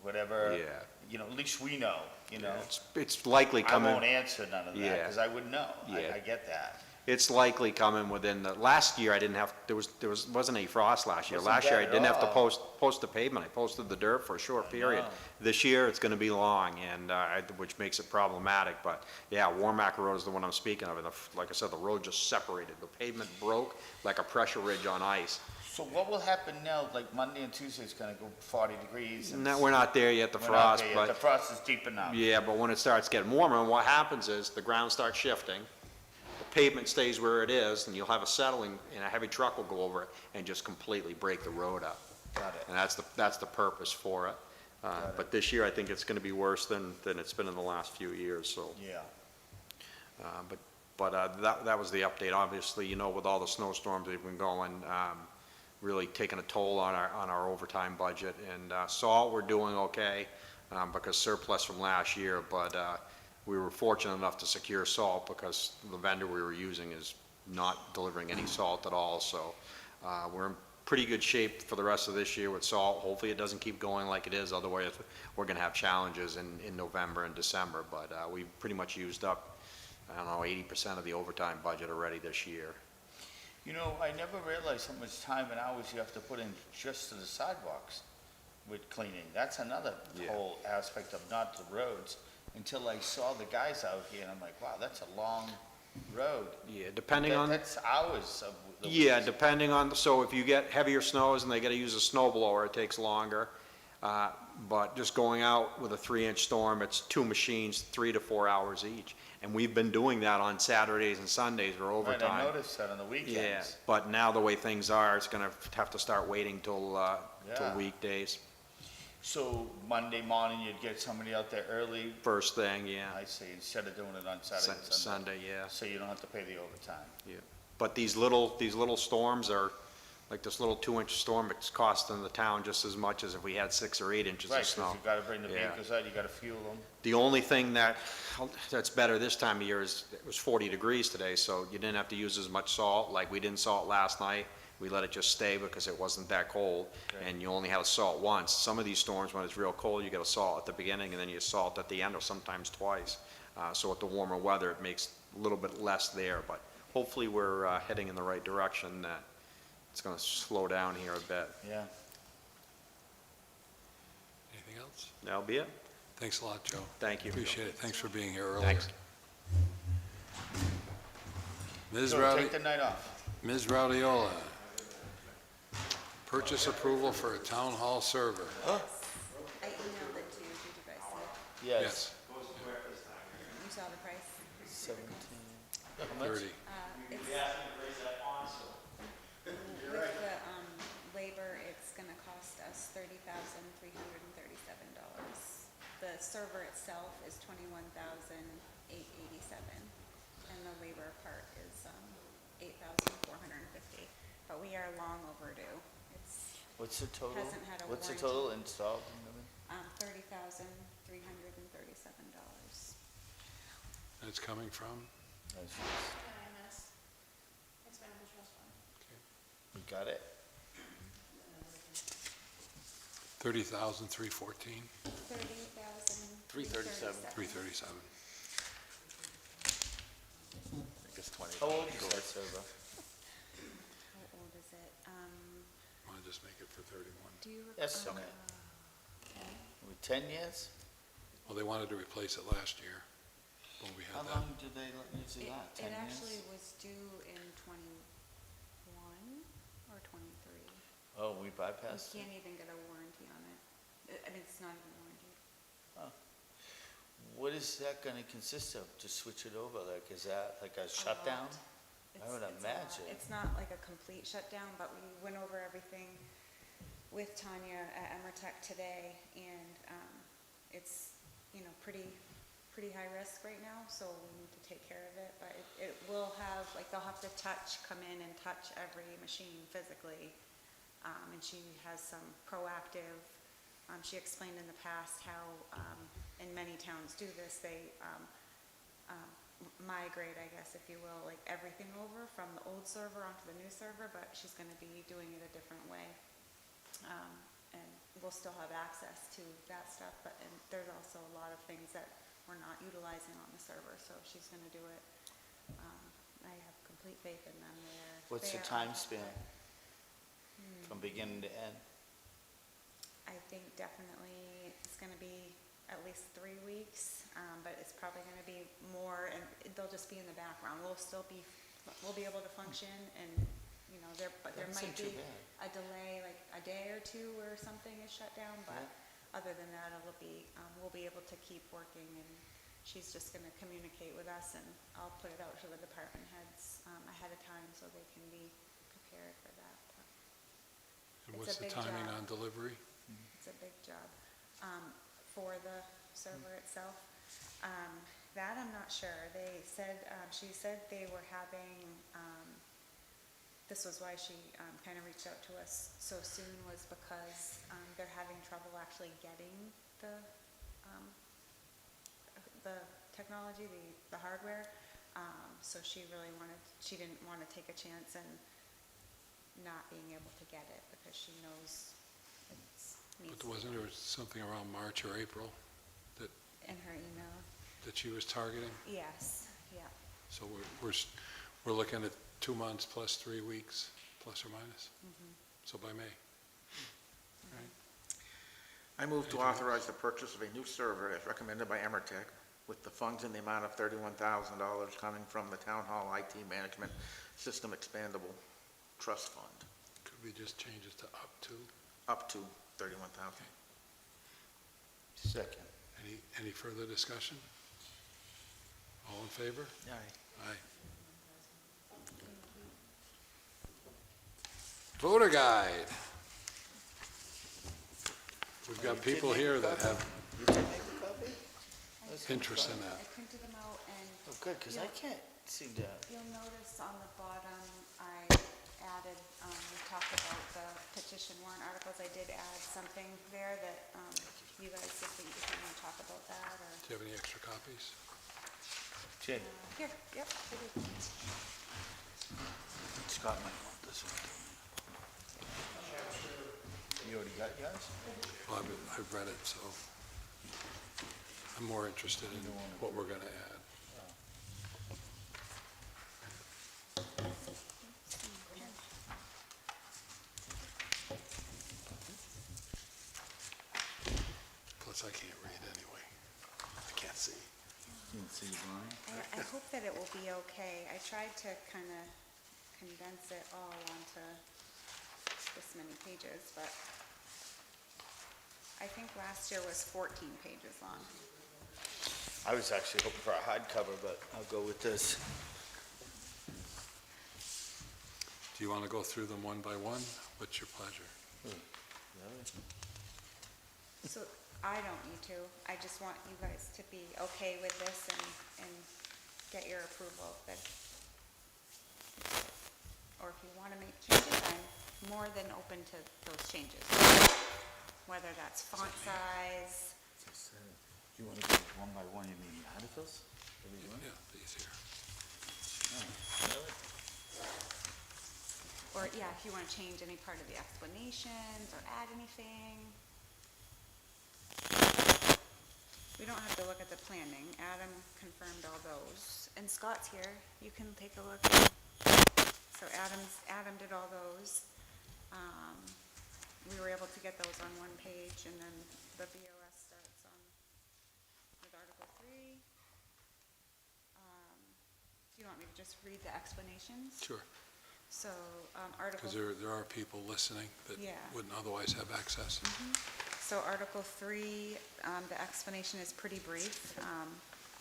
whatever,
Yeah.
at least we know,
It's likely
I
coming.
won't answer none of that,
Yeah.
because I wouldn't know.
Yeah.
I get that.
It's likely coming within last year I didn't have, wasn't any frost last year.
Wasn't
Last year I
bad at
didn't have to
all.
post the pavement, I posted the dirt for a short period.
know.
This year it's gonna be long, and, which makes it problematic, but, yeah, Warmack Road is the one I'm speaking of, and like I said, the road just separated, the pavement broke like a pressure ridge on ice.
So what will happen now, like Monday and Tuesday is gonna go 40 degrees? and
No, we're not there yet, the
we're not
frost,
there yet. The
but,
frost is deep enough.
yeah, but when it starts getting warmer, and what happens is, the ground starts shifting, the pavement stays where it is, and you'll have a settling, and a heavy truck will go over it and just completely break the road up.
Got it.
And that's the purpose for it. But this year, I think it's gonna be worse than it's been in the last few years, so.
Yeah.
But that was the update. Obviously, with all the snowstorms that have been going, really taking a toll on our overtime budget. And salt, we're doing okay, because surplus from last year, but we were fortunate enough to secure salt because the vendor we were using is not delivering any salt at all. So we're in pretty good shape for the rest of this year with salt. Hopefully it doesn't keep going like it is, otherwise we're gonna have challenges in November and December. But we pretty much used up, I don't know, 80% of the overtime budget already this year.
I never realized how much time and hours you have to put in just to the sidewalks with cleaning. That's another
Yeah.
whole aspect of not the roads, until I saw the guys out here, and I'm like, wow, that's a long road.
Yeah, depending on.
That's hours of the
Yeah,
weeks.
depending on, so if you get heavier snows and they gotta use a snow blower, it takes longer. But just going out with a 3-inch storm, it's 2 machines, 3 to 4 hours each. And we've been doing that on Saturdays and Sundays or
Right,
overtime.
I noticed that on the weekends.
Yeah, but now the way things are, it's gonna have to start waiting till
Yeah.
weekdays.
So Monday morning, you'd get somebody out there early,
First thing, yeah.
I see, instead of doing it on Saturday and Sunday.
Sunday, yeah.
So you don't have to pay the overtime.
Yeah, but these little storms are, like this little 2-inch storm, it's costing the town just as much as if we had 6 or 8 inches
Right,
of
'cause
snow.
you gotta bring the
Yeah.
vehicles out, you gotta fuel them.
The only thing that's better this time of year is, it was 40 degrees today, so you didn't have to use as much salt, like we didn't salt last night. We let it just stay because it wasn't that cold,
Okay.
and you only had to salt once. Some of these storms, when it's real cold, you gotta salt at the beginning, and then you salt at the end, or sometimes twice. So with the warmer weather, it makes a little bit less there, but hopefully we're heading in the right direction, that it's gonna slow down here a bit.
Yeah.
Anything else?
That'll be it.
Thanks a lot, Joe.
Thank you.
Appreciate it. Thanks for being here earlier.
Thanks.
Ms.
So
Rowdy,
take the night off.
Ms. Rowdiola, purchase approval for a town hall server.
I emailed it to you, did you guys see it?
Yes.
You saw the price?
17. How much?
30.
It's server itself is $21,887, and the labor part is $8,450. But we are long overdue. It's
What's the total?
Hasn't had a
What's the
warranty.
total installed?
$30,337.
And it's coming from?
IMS, Expendable Trust Fund.
We got it?
30,314,
337.
337.
I think it's 20.
How old is that server?
How old is it?
Want to just make it for 31?
Do you?
Yes, okay. 10 years?
Well, they wanted to replace it last year when we
How
had that.
long did they usually last? 10
It
years?
actually was due in 21 or 23.
Oh, we
You
bypassed it?
can't even get a warranty on it. I mean, it's not even warranted.
What is that gonna consist of, to switch it over? Like, is that like a shutdown? I would
It's a lot.
imagine.
It's not like a complete shutdown, but we went over everything with Tanya at Emmertech today, and it's, pretty high risk right now, so we need to take care of it. But it will have, like, they'll have to come in and touch every machine physically. And she has some proactive, she explained in the past how, and many towns do this, they migrate, I guess, if you will, like everything over from the old server onto the new server, but she's gonna be doing it a different way. And we'll still have access to that stuff, and there's also a lot of things that we're not utilizing on the server, so she's gonna do it. I have complete faith in them.
What's the
They're
time
on
span?
it.
From beginning to end?
I think definitely it's gonna be at least 3 weeks, but it's probably gonna be more, and they'll just be in the background. We'll be able to function, and, there
Doesn't
might
seem too
be
bad.
a delay, like a day or two where something is shut down, but other than that, we'll be able to keep working, and she's just gonna communicate with us, and I'll put it out to the department heads, ahead of time so they can be prepared for that. But
And
it's
what's
a
the
big
timing
job.
on delivery?
It's a big job. For the server itself, that I'm not sure. They said, she said they were having, this was why she kind of reached out to us so soon, was because they're having trouble actually getting the technology, the hardware. So she didn't want to take a chance and not being able to get it, because she knows it's needs
But wasn't there something around March or April
in her email.
that she was targeting?
Yes, yeah.
So we're looking at 2 months plus 3 weeks, plus or minus? So by May.
I move to authorize the purchase of a new server as recommended by Emmertech with the funds in the amount of $31,000 coming from the Town Hall IT Management System Expandable Trust Fund,
Could we just change it to
up to $31,000.
Second.
Any further discussion? All in favor?
Aye.
Aye. Voter guide. We've got people here that have
You did make a copy?
interest in that.
I printed them out, and
Oh, good, because I can't seem to,
you'll notice on the bottom, I added, we talked about the petition warrant articles. I did add something there that you guys, if you want to talk about that, or...
Do you have any extra copies?
Jay,
Here, yep, I do.
Scott might want this one. You already got yours?
Well, I've read it, so I'm more interested in what we're going to add. Plus, I can't read anyway. I can't see.
You can see mine?
I hope that it will be okay. I tried to kind of condense it all onto this many pages, but I think last year was 14 pages long.
I was actually hoping for a hardcover, but I'll go with this.
Do you want to go through them one by one? What's your pleasure?
So I don't need to. I just want you guys to be okay with this and get your approval of this. Or if you want to make changes, I'm more than open to those changes. Whether that's font size,
You want to go one by one, you mean the articles?
Yeah, these here.
or yeah, if you want to change any part of the explanations or add anything. We don't have to look at the planning. Adam confirmed all those. And Scott's here. You can take a look. So Adam did all those. We were able to get those on one page, and then the BOS starts on with Article 3. Do you want me to just read the explanations?
Sure,
So, Article
because there are people listening that
Yeah.
wouldn't otherwise have access.
So Article 3, the explanation is pretty brief.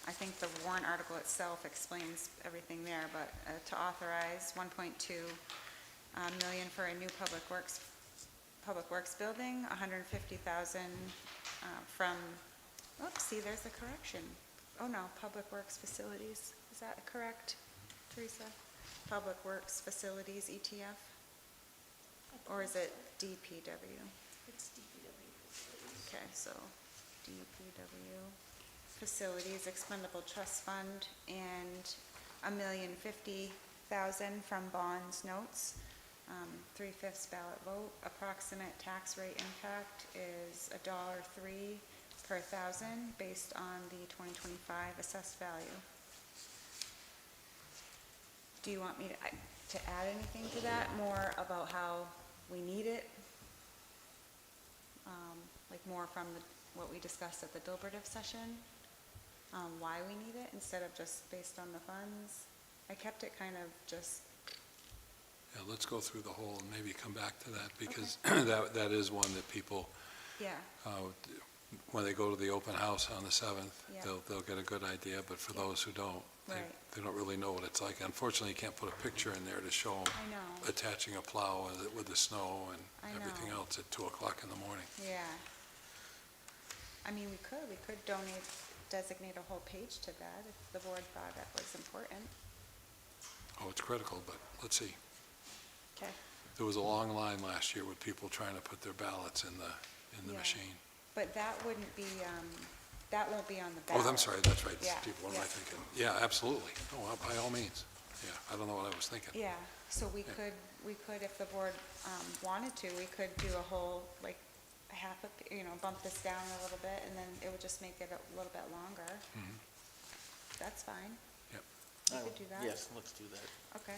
I think the warrant article itself explains everything there, but to authorize 1.2 million for a new public works building, 150,000 from, oops, see, there's the correction. Oh no, public works facilities. Is that correct, Teresa? Public works facilities, ETF? Or is it DPW?
It's DPW.
Okay, so DPW facilities, expendable trust fund, and $1,050,000 from bonds notes. 3/5 ballot vote. Approximate tax rate impact is $1.03 per thousand based on the 2025 assessed value. Do you want me to add anything to that, more about how we need it? Like more from what we discussed at the deliberative session, why we need it instead of just based on the funds. I kept it kind of just,
Yeah, let's go through the whole and maybe come back to that, because that is one that people,
yeah,
when they go to the open house on the 7th,
Yeah.
they'll get a good idea, but for those who don't,
Right.
they don't really know what it's like. Unfortunately, you can't put a picture in there to show them
I know,
attaching a plow with the snow and
I
everything
know.
else at 2 o'clock in the morning.
yeah. I mean, we could designate a whole page to that if the board thought that was important.
Oh, it's critical, but let's see.
Okay.
There was a long line last year with people trying to put their ballots in the
Yeah.
machine.
But that wouldn't be, that won't be on the
Oh,
ballot.
I'm sorry, that's right.
Yeah,
People, what am I
yeah.
thinking? Yeah, absolutely. Oh, by all means. Yeah, I don't know what I was thinking.
Yeah, so we
Yeah.
could, if the board wanted to, we could do a whole, like, a half, bump this down a little bit, and then it would just make it a little bit longer.
Mhm.
That's fine.
Yep.
We could do that.
Yes, let's do that.
Okay.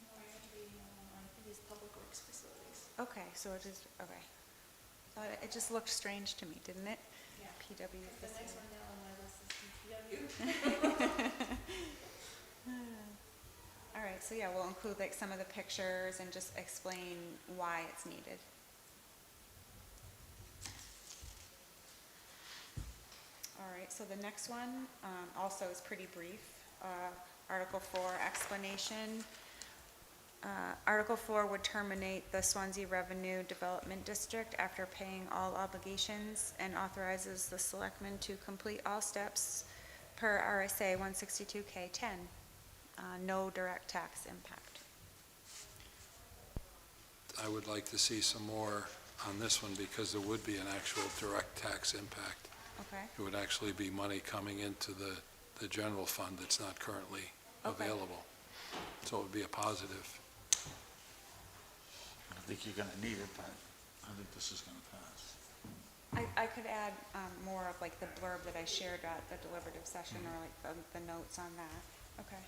No, I think it's public works facilities.
Okay, so it is, okay. Thought it just looked strange to me, didn't it?
Yeah.
PW
The next
facility.
one down on my list is DPW.
All right, so yeah, we'll include like some of the pictures and just explain why it's needed. All right, so the next one also is pretty brief. Article 4, explanation. Article 4 would terminate the Swanzey Revenue Development District after paying all obligations and authorizes the selectmen to complete all steps per RSA 162K10. No direct tax impact.
I would like to see some more on this one, because there would be an actual direct tax impact.
Okay,
It would actually be money coming into the general fund that's not currently
Okay.
available. So it would be a positive.
I don't think you're gonna need it, but I think this is gonna pass.
I could add more of like the blurb that I shared at the deliberative session, or like the notes on that. Okay.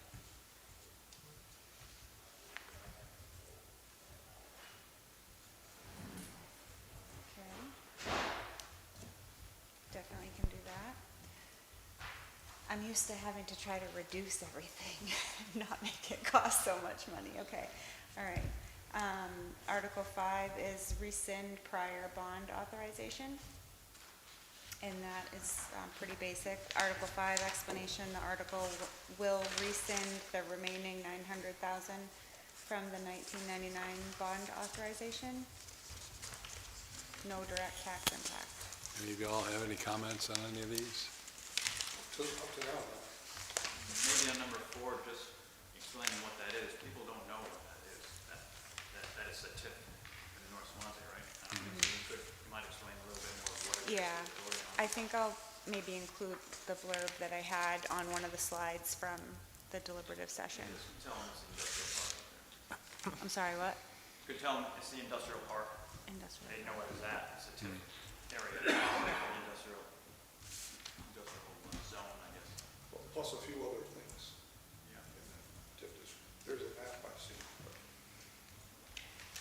Okay. Definitely can do that. I'm used to having to try to reduce everything, not make it cost so much money. Okay, all right. Article 5 is rescind prior bond authorization. And that is pretty basic. Article 5 explanation, the article will rescind the remaining $900,000 from the 1999 bond authorization. no direct tax impact.
Any of you all have any comments on any of these?
Up to now.
Maybe on number 4, just explaining what that is. People don't know what that is. That is a tip in North Swansea, right? You might explain a little bit more of what it is.
Yeah, I think I'll maybe include the blurb that I had on one of the slides from the deliberative session.
Just tell them it's the industrial park up there.
I'm sorry, what?
You could tell them it's the industrial park.
Industrial.
They know what it's at. It's a tip area. Industrial zone, I guess.
Well, plus a few other things
Yeah.
in the TIF district. There's a map I've seen. But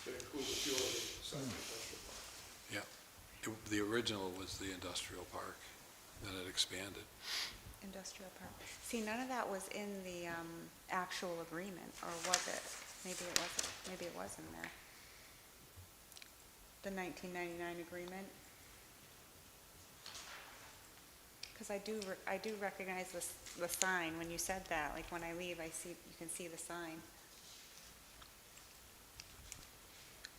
they include a few other sites of industrial park.
Yeah. The original was the industrial park, then it expanded.
Industrial park. See, none of that was in the actual agreement, or was it? Maybe it wasn't. Maybe it was in there. The 1999 agreement. Because I do recognize the sign when you said that. Like when I leave, you can see the sign.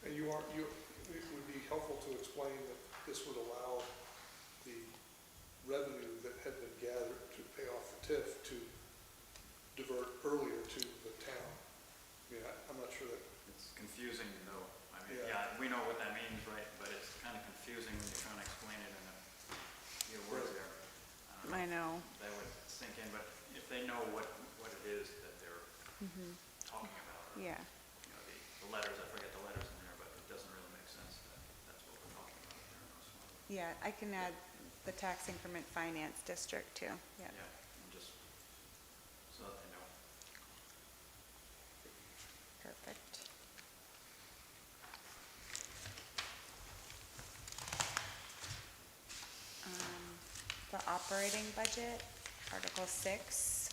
And it would be helpful to explain that this would allow the revenue that had been gathered to pay off the TIF to divert earlier to the town. I mean, I'm not sure that,
It's confusing though. I mean,
Yeah.
yeah, we know what that means, right? But it's kind of confusing when you're trying to explain it in a few words there.
I know.
That would sink in, but if they know what it is that they're talking about, or,
Yeah.
you know, the letters, I forget the letters in there, but it doesn't really make sense that that's what we're talking about there in North Swansea.
Yeah, I can add the tax increment finance district too. Yeah.
Yeah, and just so that they know.
Perfect. The operating budget, Article 6.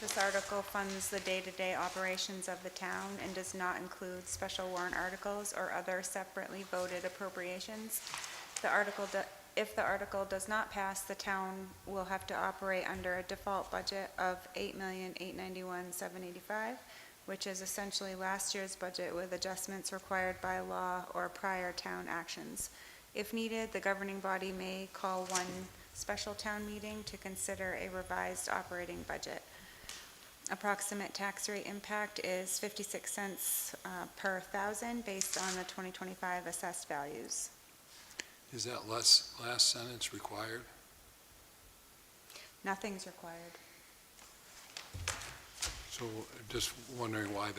This article funds the day-to-day operations of the town and does not include special warrant articles or other separately voted appropriations. If the article does not pass, the town will have to operate under a default budget of $8,891,785, which is essentially last year's budget with adjustments required by law or prior town actions. If needed, the governing body may call one special town meeting to consider a revised operating budget. Approximate tax rate impact is 56 cents per thousand based on the 2025 assessed values.
Is that last sentence required?
Nothing's required.
So just wondering why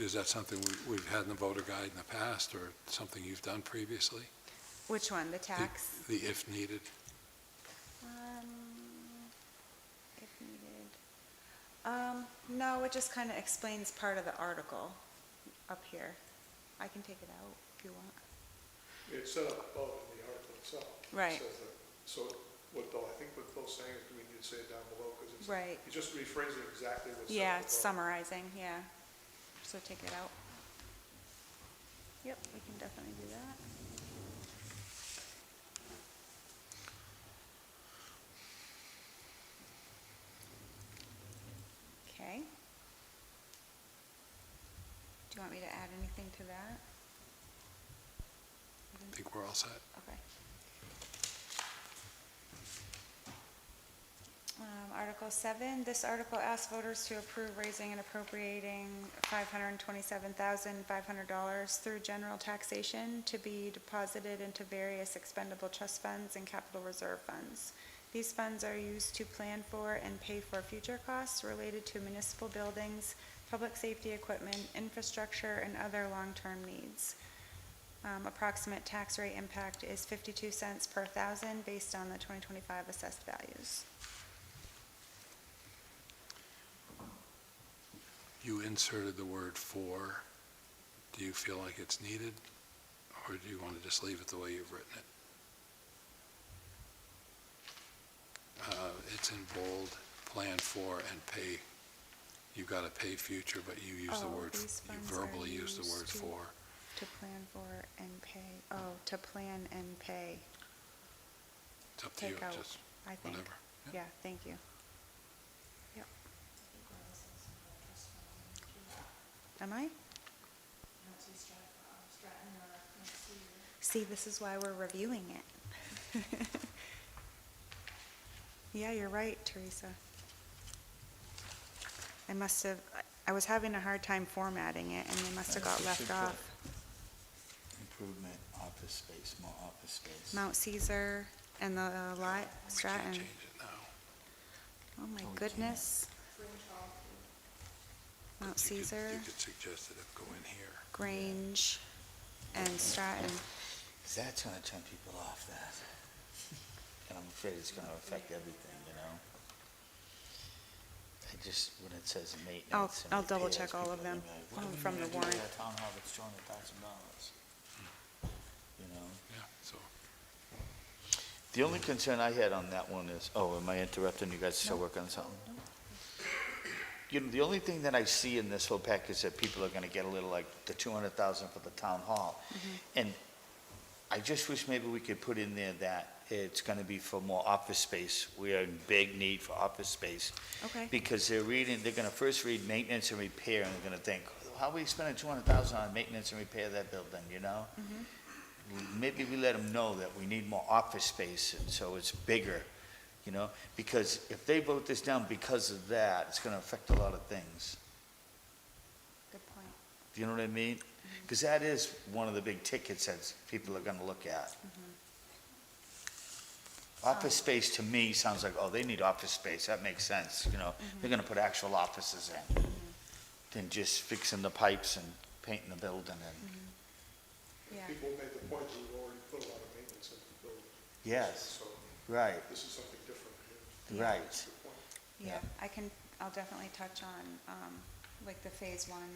is that something we've had in the voter guide in the past, or something you've done previously?
Which one, the tax?
The if needed?
If needed. No, it just kind of explains part of the article up here. I can take it out if you want.
it's set up above in the article itself.
Right.
It says that. So I think what Bill's saying is we need to say it down below, because it's.
Right.
It's just rephrasing exactly what's said
Yeah,
above.
it's summarizing, yeah. So take it out. Yep, we can definitely do that. Okay. Do you want me to add anything to that?
I think we're all set.
Okay. Article 7, this article asks voters to approve raising and appropriating $527,500 through general taxation to be deposited into various expendable trust funds and capital reserve funds. These funds are used to plan for and pay for future costs related to municipal buildings, public safety equipment, infrastructure, and other long-term needs. Approximate tax rate impact is 52 cents per thousand based on the 2025 assessed values.
You inserted the word "for." Do you feel like it's needed, or do you want to just leave it the way you've written it? It's in bold, plan for and pay. You've got to pay future, but you use the word,
These
you
funds
verbally
are
use the word
used to-
"for."
To plan for and pay, to plan and pay,
It's up to you,
take out,
just
I think.
whatever.
Yeah, thank you. Yep. Am I? See, this is why we're reviewing it. Yeah, you're right, Teresa. I was having a hard time formatting it, and they must have got left off.
Improvement, office space, more office space.
Mount Caesar and the lot,
We can't
Stratton.
change it now.
Oh, my
we
goodness. Mount
You could-
Caesar,
You could suggest it, go in here.
Grange, and Stratton.
'Cause that's gonna turn people off, that. And I'm afraid it's gonna affect everything, you know? I just, when it says maintenance and
I'll double
repairs,
check all of
people are
them,
gonna be like, what are we
from the
gonna do
warrant.
with that town hall that's $200,000? You know?
Yeah, so,
The only concern I had on that one is, oh, am I interrupting? You guys still working on something? You know, the only thing that I see in this whole package that people are gonna get a little like the 200,000 for the town hall. And I just wish maybe we could put in there that it's gonna be for more office space. We are in big need for office space.
Okay.
Because they're gonna first read maintenance and repair, and they're gonna think, how are we spending 200,000 on maintenance and repair that building, you know? Maybe we let them know that we need more office space, and so it's bigger, you know? Because if they vote this down because of that, it's gonna affect a lot of things.
Good point.
Do you know what I mean? Because that is one of the big tickets that people are gonna look at. Office space to me sounds like, oh, they need office space, that makes sense, you know? They're gonna put actual offices in, than just fixing the pipes and painting the building and,
Yeah.
People made the point that we've already put a lot of maintenance into the building,
yes,
so
right,
this is something different here.
right.
That's a good point.
Yeah, I'll definitely touch on, like the phase one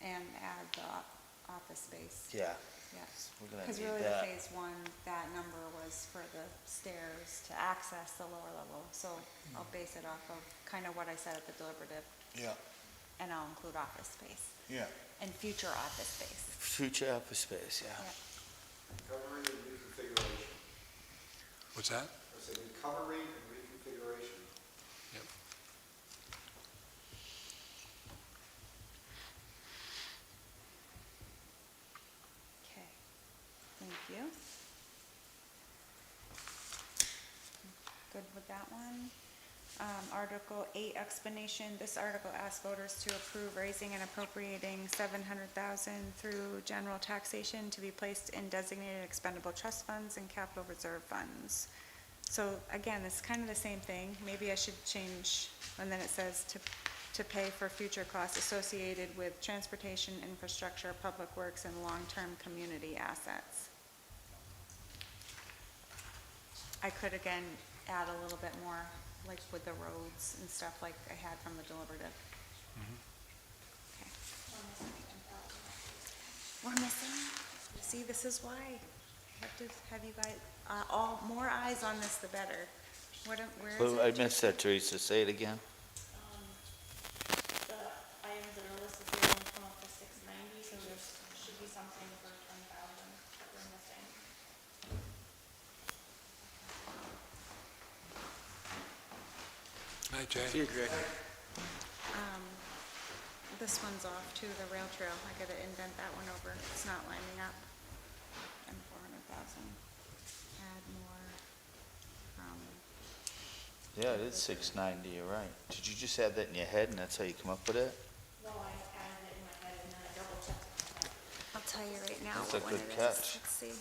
and add the office space.
Yeah,
Yes.
we're gonna
Because
need
really the
that.
phase one, that number was for the stairs to access the lower level. So I'll base it off of kind of what I said at the deliberative,
Yeah,
and I'll include office space
yeah.
and future office space.
Future office space, yeah.
Yeah.
Recovery and reconfiguration.
what's that?
I said recovery and reconfiguration.
Yep.
Okay, thank you. Good with that one. Article 8 explanation, this article asks voters to approve raising and appropriating $700,000 through general taxation to be placed in designated expendable trust funds and capital reserve funds. So again, it's kind of the same thing. Maybe I should change, and then it says to pay for future costs associated with transportation, infrastructure, public works, and long-term community assets. I could again add a little bit more, like with the roads and stuff like I had from the deliberative. Okay. We're missing, see, this is why. I have to have you guys, all, more eyes on this, the better. Where is
Well, I
it?
missed that, Teresa, say it again.
The items that are listed here only come up to 690, so there should be something for 10,000 that we're missing.
Hi, Jay.
This one's off too, the rail trail. I gotta indent that one over. It's not lining up. And 400,000. Add more.
Yeah, it is 690, you're right. Did you just add that in your head and that's how you come up with it?
No, I added it in my head and then I double checked it.
I'll tell you right now
That's a
what one
good
it is.
catch.
Let's see.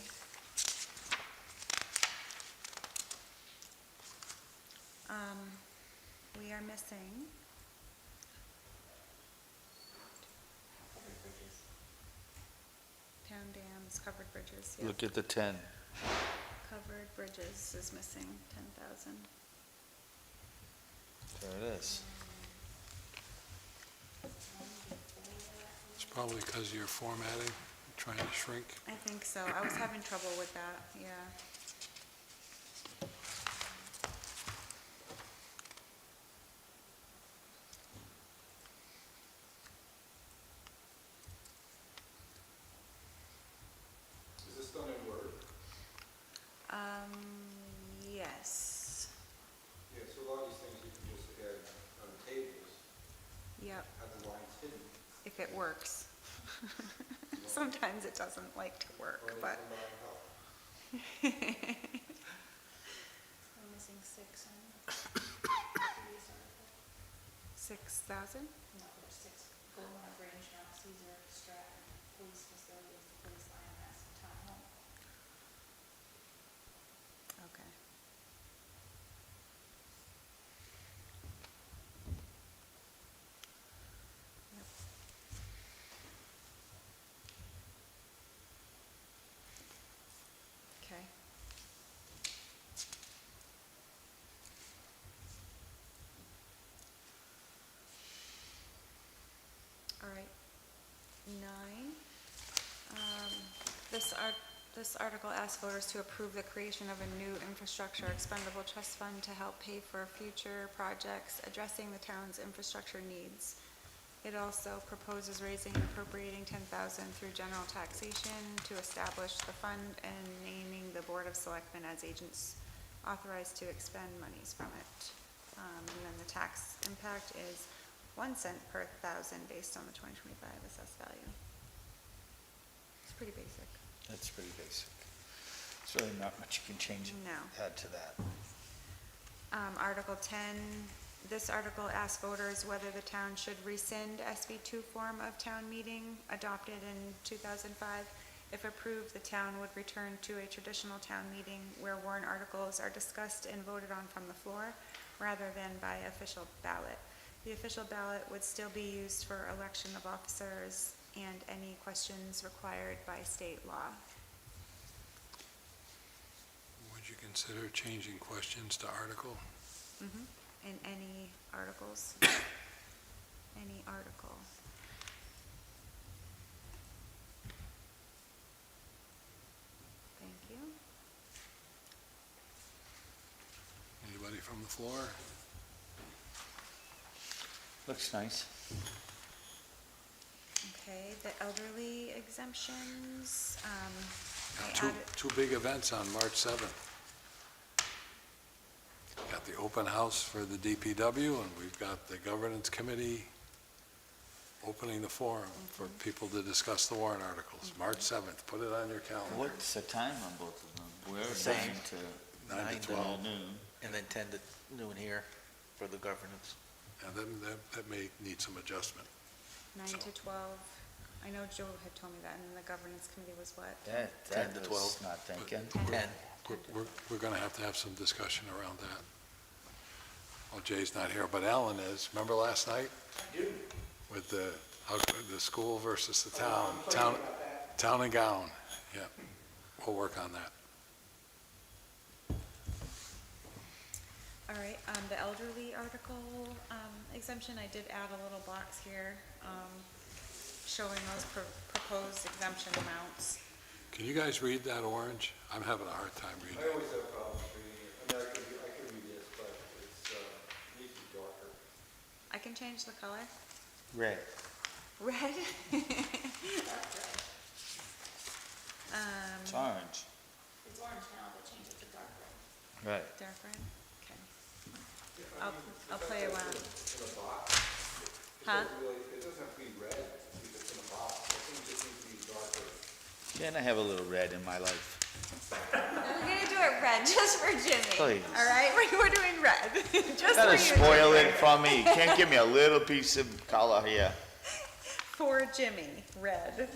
We are missing. Town dams, covered bridges, yeah.
Look at the 10.
Covered bridges is missing 10,000.
There it is.
It's probably because of your formatting, trying to shrink.
I think so. I was having trouble with that, yeah.
Is this done in Word?
Yes.
Yeah, so a lot of these things you can just add on tables,
Yep,
have the lines hidden.
if it works. Sometimes it doesn't like to work,
Only
but.
combined health.
We're missing 6 on the previous article.
6,000?
No, there's 6, Golden Grange, Mount Caesar, Stratton, police facilities, the police lioness, town hall.
Okay. Yep. Okay. All right. 9. This article asks voters to approve the creation of a new infrastructure expendable trust fund to help pay for future projects addressing the town's infrastructure needs. It also proposes raising and appropriating 10,000 through general taxation to establish the fund and naming the Board of Selectmen as agents authorized to expend monies from it. And then the tax impact is 1 cent per thousand based on the 2025 assessed value. It's pretty basic.
That's pretty basic. It's really not much you can change,
No.
add to that.
Article 10, this article asks voters whether the town should rescind SB2 form of town meeting adopted in 2005. If approved, the town would return to a traditional town meeting where warrant articles are discussed and voted on from the floor rather than by official ballot. The official ballot would still be used for election of officers and any questions required by state law.
Would you consider changing questions to article?
In any articles. Any article. Thank you.
Anybody from the floor?
Looks nice.
Okay, the elderly exemptions, I
Two,
added,
two big events on March 7th. Got the open house for the DPW, and we've got the governance committee opening the forum for people to discuss the warrant articles. March 7th, put it on your calendar.
What's the time on both of them? We're
Same.
9
9
to
to
12
12.
noon.
And then 10 to noon here for the governance.
And then that may need some adjustment.
9
So-
to 12. I know Joe had told me that, and then the governance committee was what?
That
10 to
was
12.
not thinking.
10.
We're going to have some discussion around that. Well, Jay's not here, but Alan is. Remember last night? With the school versus the town and gown. Yeah, we'll work on that.
All right, the elderly article exemption, I did add a little box here showing those proposed exemption amounts.
Can you guys read that orange? I'm having a hard time reading
I
it.
always have problems reading it. I mean, I can read this, but it's, needs to be darker.
I can change the color.
Red.
Red?
It's orange.
It's orange now, but change it to dark red.
Right.
Dark red? Okay.
Yeah, I mean,
I'll play around.
In a box.
Huh?
It doesn't have to be red if it's in a box. I think it just needs to be darker.
Can I have a little red in my life?
We're gonna do it red, just for Jimmy.
Please.
All right, we're doing red, just for
Gotta
you.
spoil
Jimmy.
it for me. You can't give me a little piece of color here.
For Jimmy, red.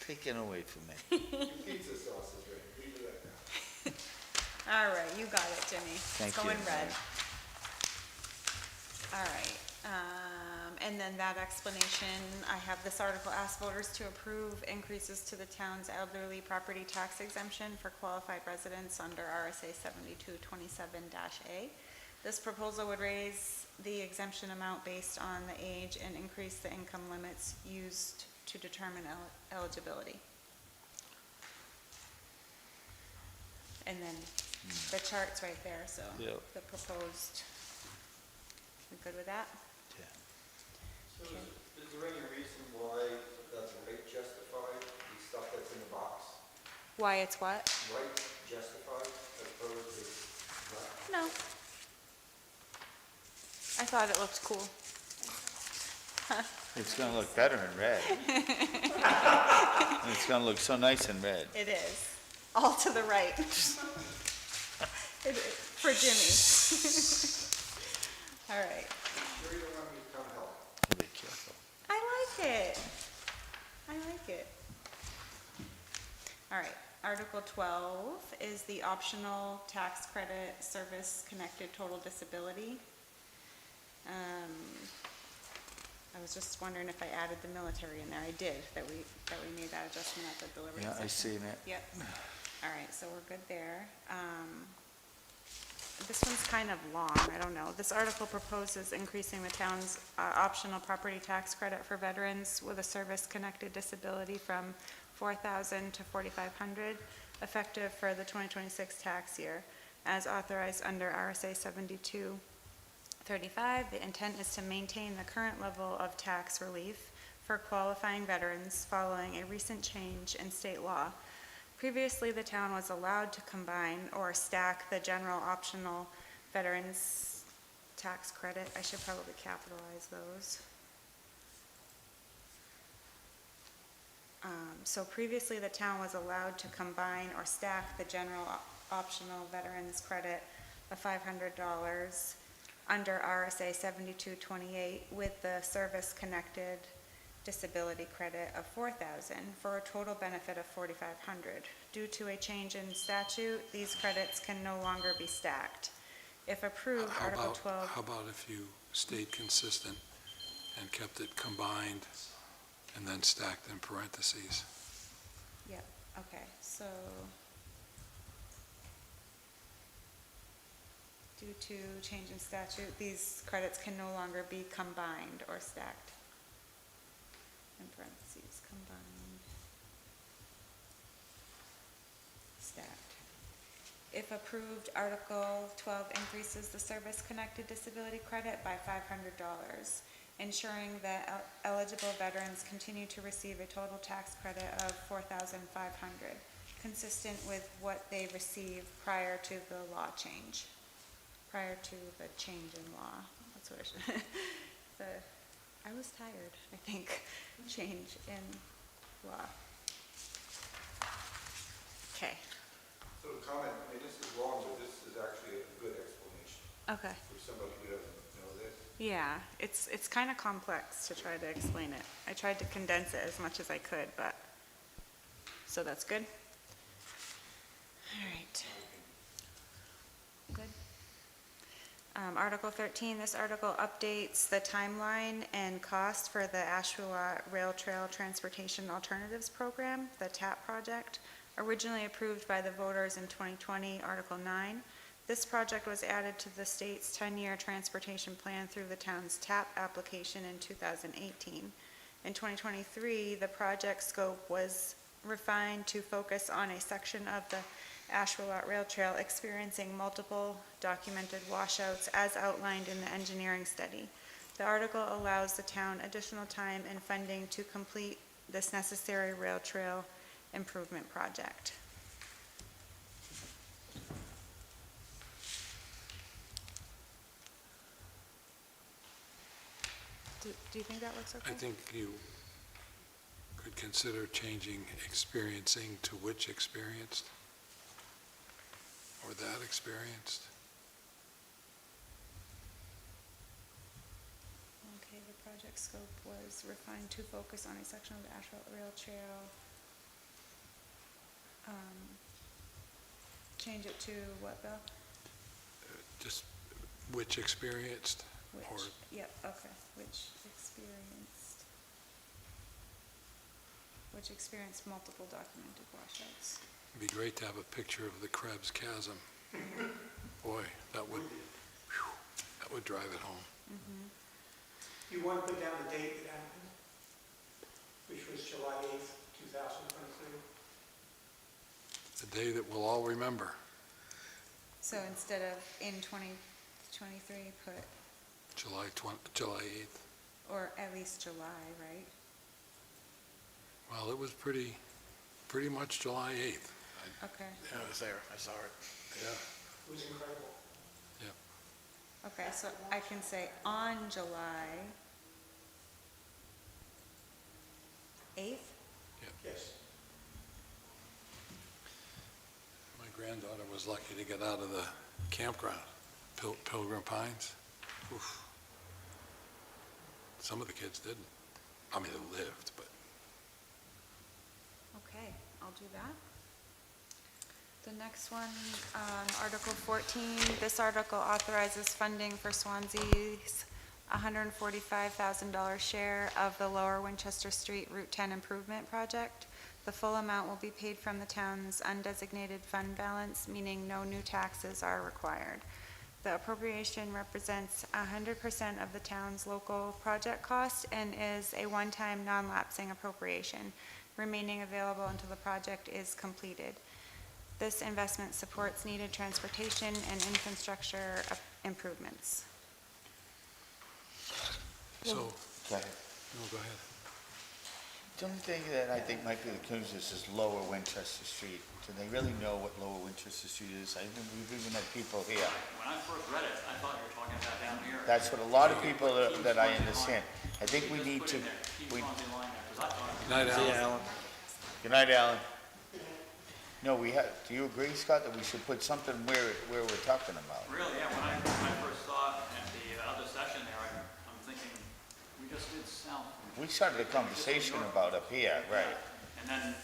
Taken away from me.
Your pizza sauce is ready. Leave it like that.
All right, you got it, Jimmy.
Thank
It's going
you.
red. All right, and then that explanation, I have this article asks voters to approve increases to the town's elderly property tax exemption for qualified residents under RSA 7227-A. This proposal would raise the exemption amount based on the age and increase the income limits used to determine eligibility. And then the chart's right there, so
Yep.
the proposed, we good with that?
Yeah.
So is there any reason why that's rate justified, the stuff that's in the box?
Why it's what?
Right justified as opposed to left?
No. I thought it looked cool. Huh.
It's gonna look better in red. It's gonna look so nice in red.
It is, all to the right. It is, for Jimmy. All right.
Sure you don't want me to come help?
Be careful.
I like it. I like it. All right, Article 12 is the optional tax credit service-connected total disability. I was just wondering if I added the military in there. I did, that we made that adjustment at the deliberative
Yeah,
session.
I seen it.
Yep. All right, so we're good there. This one's kind of long, I don't know. This article proposes increasing the town's optional property tax credit for veterans with a service-connected disability from $4,000 to $4,500, effective for the 2026 tax year, as authorized under RSA 7235. The intent is to maintain the current level of tax relief for qualifying veterans following a recent change in state law. Previously, the town was allowed to combine or stack the general optional veterans tax credit. I should probably capitalize those. So previously, the town was allowed to combine or stack the general optional veterans credit of $500 under RSA 7228 with the service-connected disability credit of $4,000 for a total benefit of $4,500. Due to a change in statute, these credits can no longer be stacked. If approved, Article 12...
How about if you stayed consistent and kept it combined and then stacked in parentheses?
Yep, okay, so... Due to change in statute, these credits can no longer be combined or stacked. In parentheses, combined, stacked. If approved, Article 12 increases the service-connected disability credit by $500, ensuring that eligible veterans continue to receive a total tax credit of $4,500, consistent with what they received prior to the law change. Prior to the change in law, that's what I should, I was tired, I think, change in law. Okay.
So the comment, and this is wrong, but this is actually a good explanation
Okay.
for somebody who doesn't know this.
Yeah, it's kind of complex to try to explain it. I tried to condense it as much as I could, but, so that's good? All right. Good. Article 13, this article updates the timeline and cost for the Ashwaubenon Rail Trail Transportation Alternatives Program, the TAP project, originally approved by the voters in 2020, Article 9. This project was added to the state's 10-year transportation plan through the town's TAP application in 2018. In 2023, the project scope was refined to focus on a section of the Ashwaubenon Rail Trail experiencing multiple documented washouts as outlined in the engineering study. The article allows the town additional time and funding to complete this necessary rail trail improvement project. Do you think that looks okay?
I think you could consider changing experiencing to which experienced, or that experienced.
Okay, the project scope was refined to focus on a section of the Ashwaubenon Rail Trail. Change it to what, Bill?
Just which experienced,
Which,
or
yep, okay, which experienced multiple documented washouts.
it'd be great to have a picture of the Krebs Chasm. Boy, that would drive it home.
You want to put down the date it happened, which was July 8th, 2023?
The day that we'll all remember.
So instead of in 2023, put,
July 8th.
or at least July, right?
Well, it was pretty much July 8th.
Okay,
I was there, I saw it.
Yeah.
It was incredible.
okay, so I can say on July
granddaughter was lucky to get out of the campground, Pilgrim Pines. Oof. Some of the kids didn't. I mean, they lived, but
Okay, I'll do that. The next one, Article 14, this article authorizes funding for Swanzey's $145,000 share of the Lower Winchester Street Route 10 Improvement Project. The full amount will be paid from the town's undesignated fund balance, meaning no new taxes are required. The appropriation represents 100% of the town's local project cost and is a one-time non-lapsing appropriation, remaining available until the project is completed. This investment supports needed transportation and infrastructure improvements.
so,
Go ahead.
no, go ahead.
The only thing that I think might be the conclusion is Lower Winchester Street. Do they really know what Lower Winchester Street is? We've even had people here.
When I first read it, I thought you were talking about down here.
That's what a lot of people that I understand. I think we need to,
Keep Swansea line there, 'cause I thought.
Good night, Alan.
good night, Alan. No, we have, do you agree, Scott, that we should put something where we're talking about?
Really, yeah, when I first saw it at the other session there, I'm thinking, we just did south.
We started a conversation about up here, right?
And then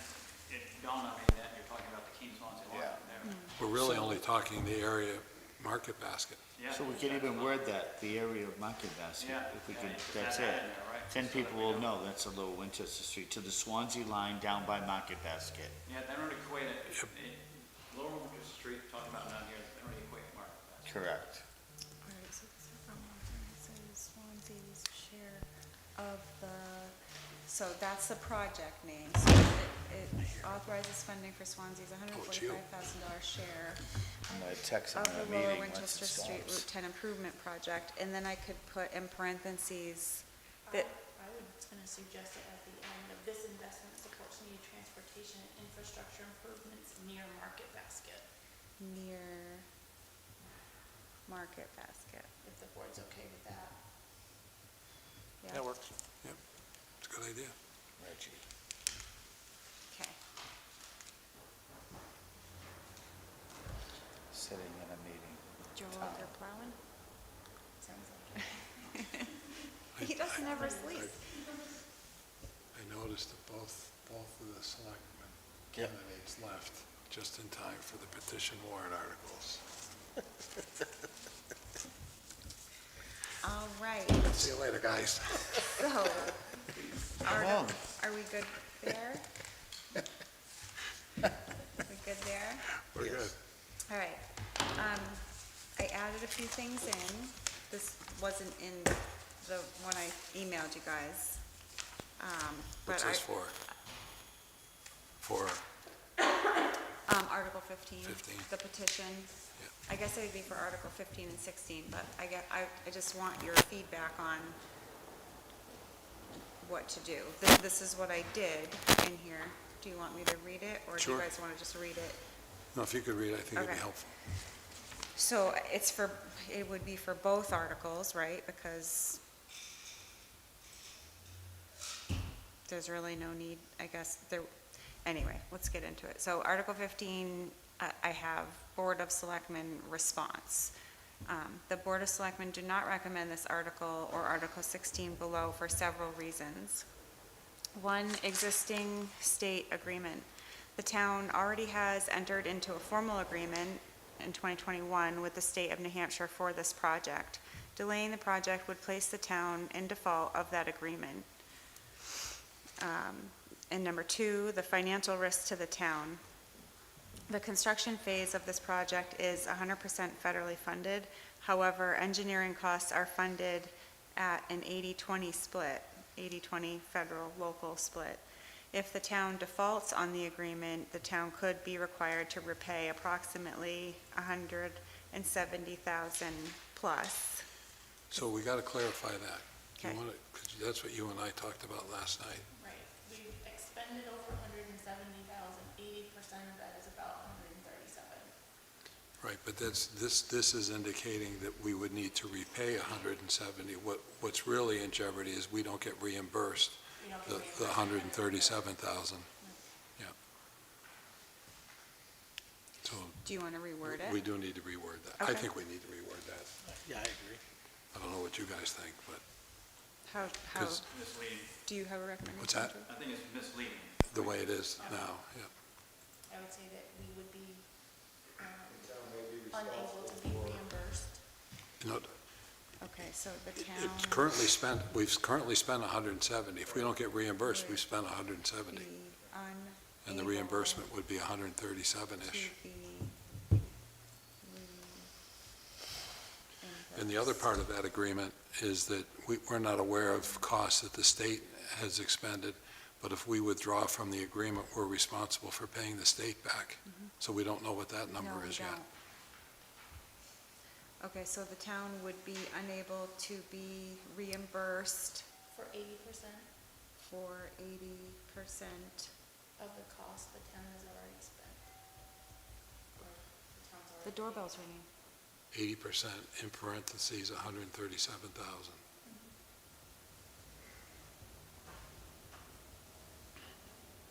it dawned on me that you're talking about the Keene Swansea line
Yeah.
there.
We're really only talking the area market basket.
Yeah.
So we can even word that, the area of Market Basket,
Yeah,
if we
yeah,
could,
you put
that's
that
it.
in there, right?
Then
So that
people
we
will
know.
know that's a Lower Winchester Street, to the Swanzey line down by Market Basket.
Yeah, they don't equate it, Lower Winchester Street, talking about down here, they don't equate market basket.
Correct.
All right, so this authorizes Swansea's share of the, so that's the project name. So it authorizes funding for Swansea's $145,000 share
I'm gonna text them
of
in
the
a
Lower
meeting once
Winchester
it
Street
stops.
Route 10 Improvement Project, and then I could put in parentheses that,
I was gonna suggest it at the end of this investment supports needed transportation and infrastructure improvements near Market Basket,
near Market Basket.
if the board's okay with that.
Yeah.
That works.
It's a good idea.
Reggie.
Okay.
Sitting in a meeting.
Joel,
Tom.
they're plowing?
Sounds like
He doesn't ever sleep.
I noticed that both of the selectmen
Yep.
candidates left just in time for the petition warrant articles.
All right,
See you later, guys.
so,
on.
are we good there? We good there?
We're good.
All right. I added a few things in. This wasn't in the one I emailed you guys.
What's
But
this for? For,
Article 15.
15.
The petition.
Yeah.
I guess it'd be for Article 15 and 16, but I just want your feedback on what to do. This is what I did in here. Do you want me to read it, or do
Sure.
you guys want to just read it?
no, if you could read, I think it'd be
Okay.
helpful.
So it would be for both articles, right? Because there's really no need, I guess, anyway, let's get into it. So Article 15, I have Board of Selectmen response. The Board of Selectmen do not recommend this article or Article 16 below for several reasons. One, existing state agreement. The town already has entered into a formal agreement in 2021 with the state of New Hampshire for this project. Delaying the project would place the town in default of that agreement. And number two, the financial risk to the town. The construction phase of this project is 100% federally funded. However, engineering costs are funded at an 80-20 split, 80-20 federal, local split. If the town defaults on the agreement, the town could be required to repay approximately $170,000 plus.
So we got to clarify that. You
Okay.
wanna- 'cause that's what you and I talked about last night.
Right, we've expended over 170,000, 80% of that is about 137.
Right, but this is indicating that we would need to repay 170. What's really in jeopardy is we don't get reimbursed
We don't get
the
reimbursed.
137,000. Yeah. So
Do you want to reword it?
we do need to reword that. I
Okay.
think we need to reword that.
Yeah, I agree.
I don't know what you guys think, but
How,
'Cause-
Misleading.
do you have a recommendation?
What's that?
Drew?
I think it's misleading.
the way it is now, yeah.
I would say that we would be
The town may be
unable to be
responsible for
reimbursed.
You know,
Okay, so the town.
it's currently spent, we've currently spent 170. If we don't get reimbursed, we've spent 170.
Be
And the
unable
reimbursement would be
to
137-ish.
be
And the other part of that agreement is that we're not aware of costs that the state has expended, but if we withdraw from the agreement, we're responsible for paying the state back. So we don't know what that number
No, we
is yet.
don't. Okay, so the town would be unable to be reimbursed
For 80%
for 80%
of the cost the town has already spent. Or the town's already
the
paid.
doorbell's ringing.
80% in parentheses, 137,000.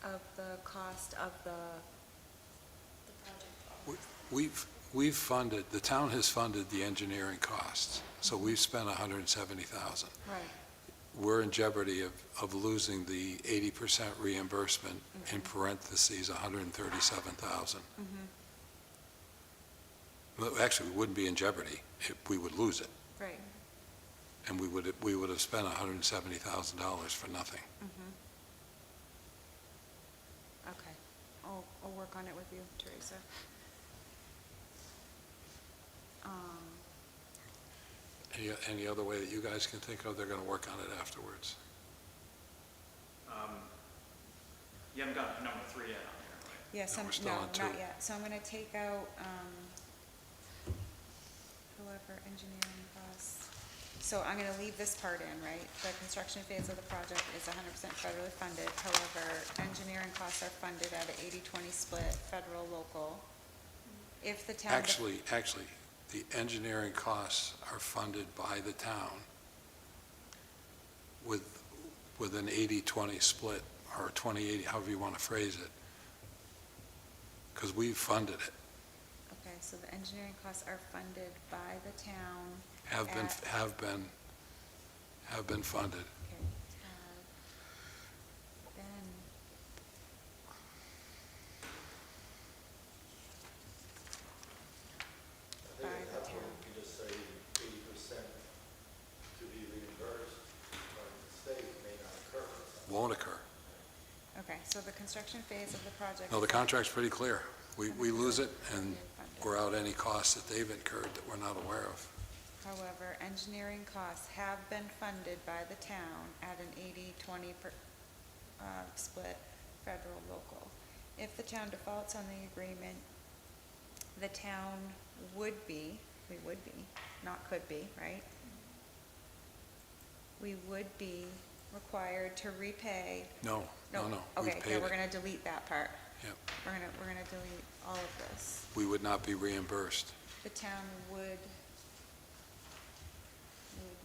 Of the cost of the,
The project cost.
We've funded, the town has funded the engineering costs, so we've spent 170,000.
right,
We're in jeopardy of losing the 80% reimbursement, in parentheses, 137,000. Well, actually, we wouldn't be in jeopardy, we would lose it,
right.
and we would have spent $170,000 for nothing.
Okay, I'll work on it with you, Teresa.
Any other way that you guys can think of, they're gonna work on it afterwards.
You haven't got number 3 yet on here, right?
Yes,
No,
I'm,
we're still
no,
on
not
2.
yet. So I'm gonna take out, whoever engineering costs. So I'm gonna leave this part in, right? The construction phase of the project is 100% federally funded. However, engineering costs are funded at an 80-20 split, federal, local. If the town.
Actually, the engineering costs are funded by the town with an 80-20 split, or 20-80, however you want to phrase it, because we've funded it,
Okay, so the engineering costs are funded by the town.
have been funded.
Okay, have been
I
by
think
the
at that point,
town.
you could just say 80% to be reimbursed from the state may not occur.
Won't occur.
Okay, so the construction phase of the project.
No, the
is
contract's pretty clear. We lose it, and we're out any costs that they've incurred that we're not aware of.
However, engineering costs have been funded by the town at an 80-20 split, federal, local. If the town defaults on the agreement, the town would be, we would be, not could be, right? We would be required to repay.
No. We've
Okay,
paid
then we're
it.
gonna delete that part.
Yep.
We're gonna delete all of this.
We would not be reimbursed.
The town would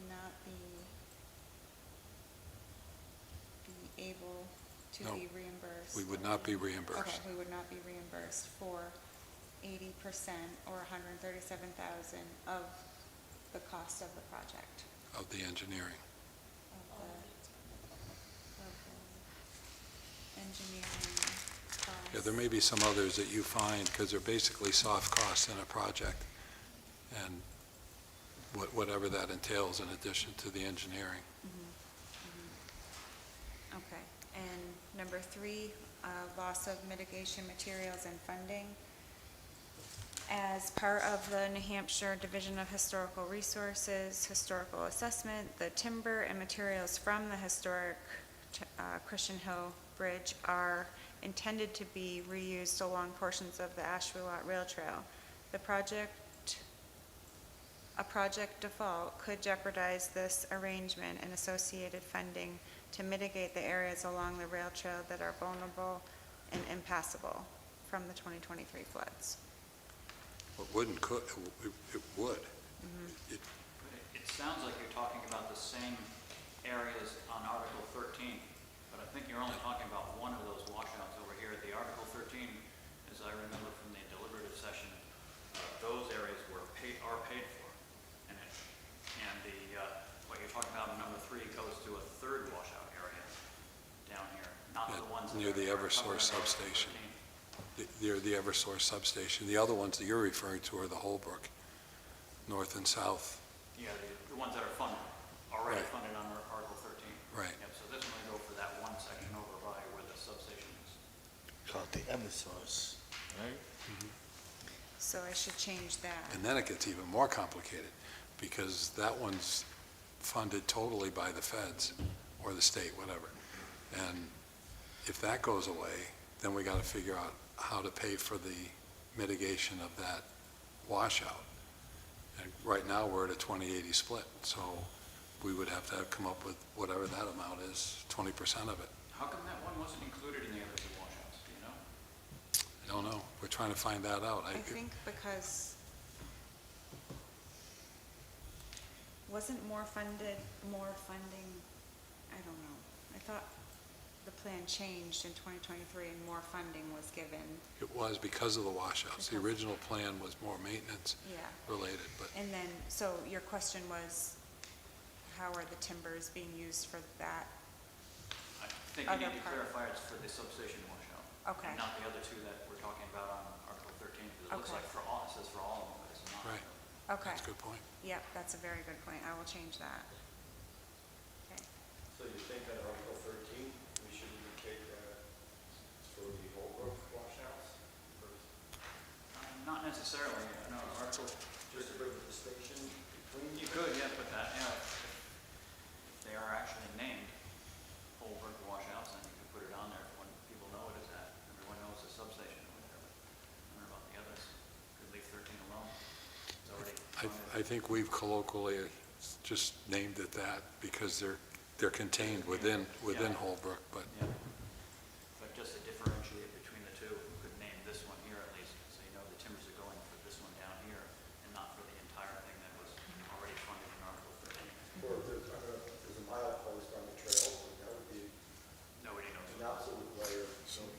not be able to
No,
be reimbursed.
We would not be reimbursed.
Okay, we would not be reimbursed for 80% or 137,000 of the cost of the project.
Of the engineering.
Of the engineering costs.
Yeah, there may be some others that you find, because they're basically soft costs in a project, and whatever that entails in addition to the engineering.
Okay, and number 3, loss of mitigation materials and funding. As part of the New Hampshire Division of Historical Resources, historical assessment, the timber and materials from the historic Christian Hill Bridge are intended to be reused along portions of the Ashwelot Rail Trail. A project default could jeopardize this arrangement and associated funding to mitigate the areas along the rail trail that are vulnerable and impassable from the 2023 floods.
It wouldn't, it would.
It sounds like you're talking about the same areas on Article 13, but I think you're only talking about one of those washouts over here. The Article 13, as I remember from the deliberative session, those areas are paid for. And what you're talking about in number 3 goes to a third washout area down here, not the ones that
Near the
are
Eversource
covered under
substation.
13.
Near the Eversource substation. The other ones that you're referring to are the Holbrook, north and south.
Yeah, the ones that are funded, already
Right.
funded under Article 13.
Right.
Yep, so this one will go for that one section over by where the substation is.
Called the Eversource, right?
So I should change that.
And then it gets even more complicated, because that one's funded totally by the feds, or the state, whatever. And if that goes away, then we gotta figure out how to pay for the mitigation of that washout. And right now, we're at a 20-80 split, so we would have to come up with whatever that amount is, 20% of it.
How come that one wasn't included in the other 2 washouts, do you know?
I don't know, we're trying to find that out.
I think because wasn't more funding, I don't know. I thought the plan changed in 2023 and more funding was given.
It was because of the washouts. The
Because-
original plan was more maintenance
Yeah.
related, but
And then, so your question was, how are the timbers being used for that?
I think you
Other
need to
part.
clarify it's for the substation washout.
Okay.
And not the other 2 that we're talking about on Article 13, because it looks
Okay.
like for all, it says for all of them, but it's not.
Right.
Okay,
that's a good point.
yep, that's a very good point. I will change that. Okay.
So you think on Article 13, we should indicate that for the Holbrook washouts?
Not necessarily, no, Article,
Just to bring the distinction between?
you could, yeah, put that, if they are actually named Holbrook washouts, then you could put it on there when people know it is that. Everyone knows the substation or whatever. I don't know about the others. Could leave 13 alone. It's already funded.
I think we've colloquially just named it that because they're contained within
Yeah.
Holbrook, but
Yeah. But just to differentiate between the 2, we could name this one here at least, so you know the timbers are going for this one down here and not for the entire thing that was already funded in Article 13.
Or if there's a milepost on the trail, that would be
Nobody knows.
an absolute layer.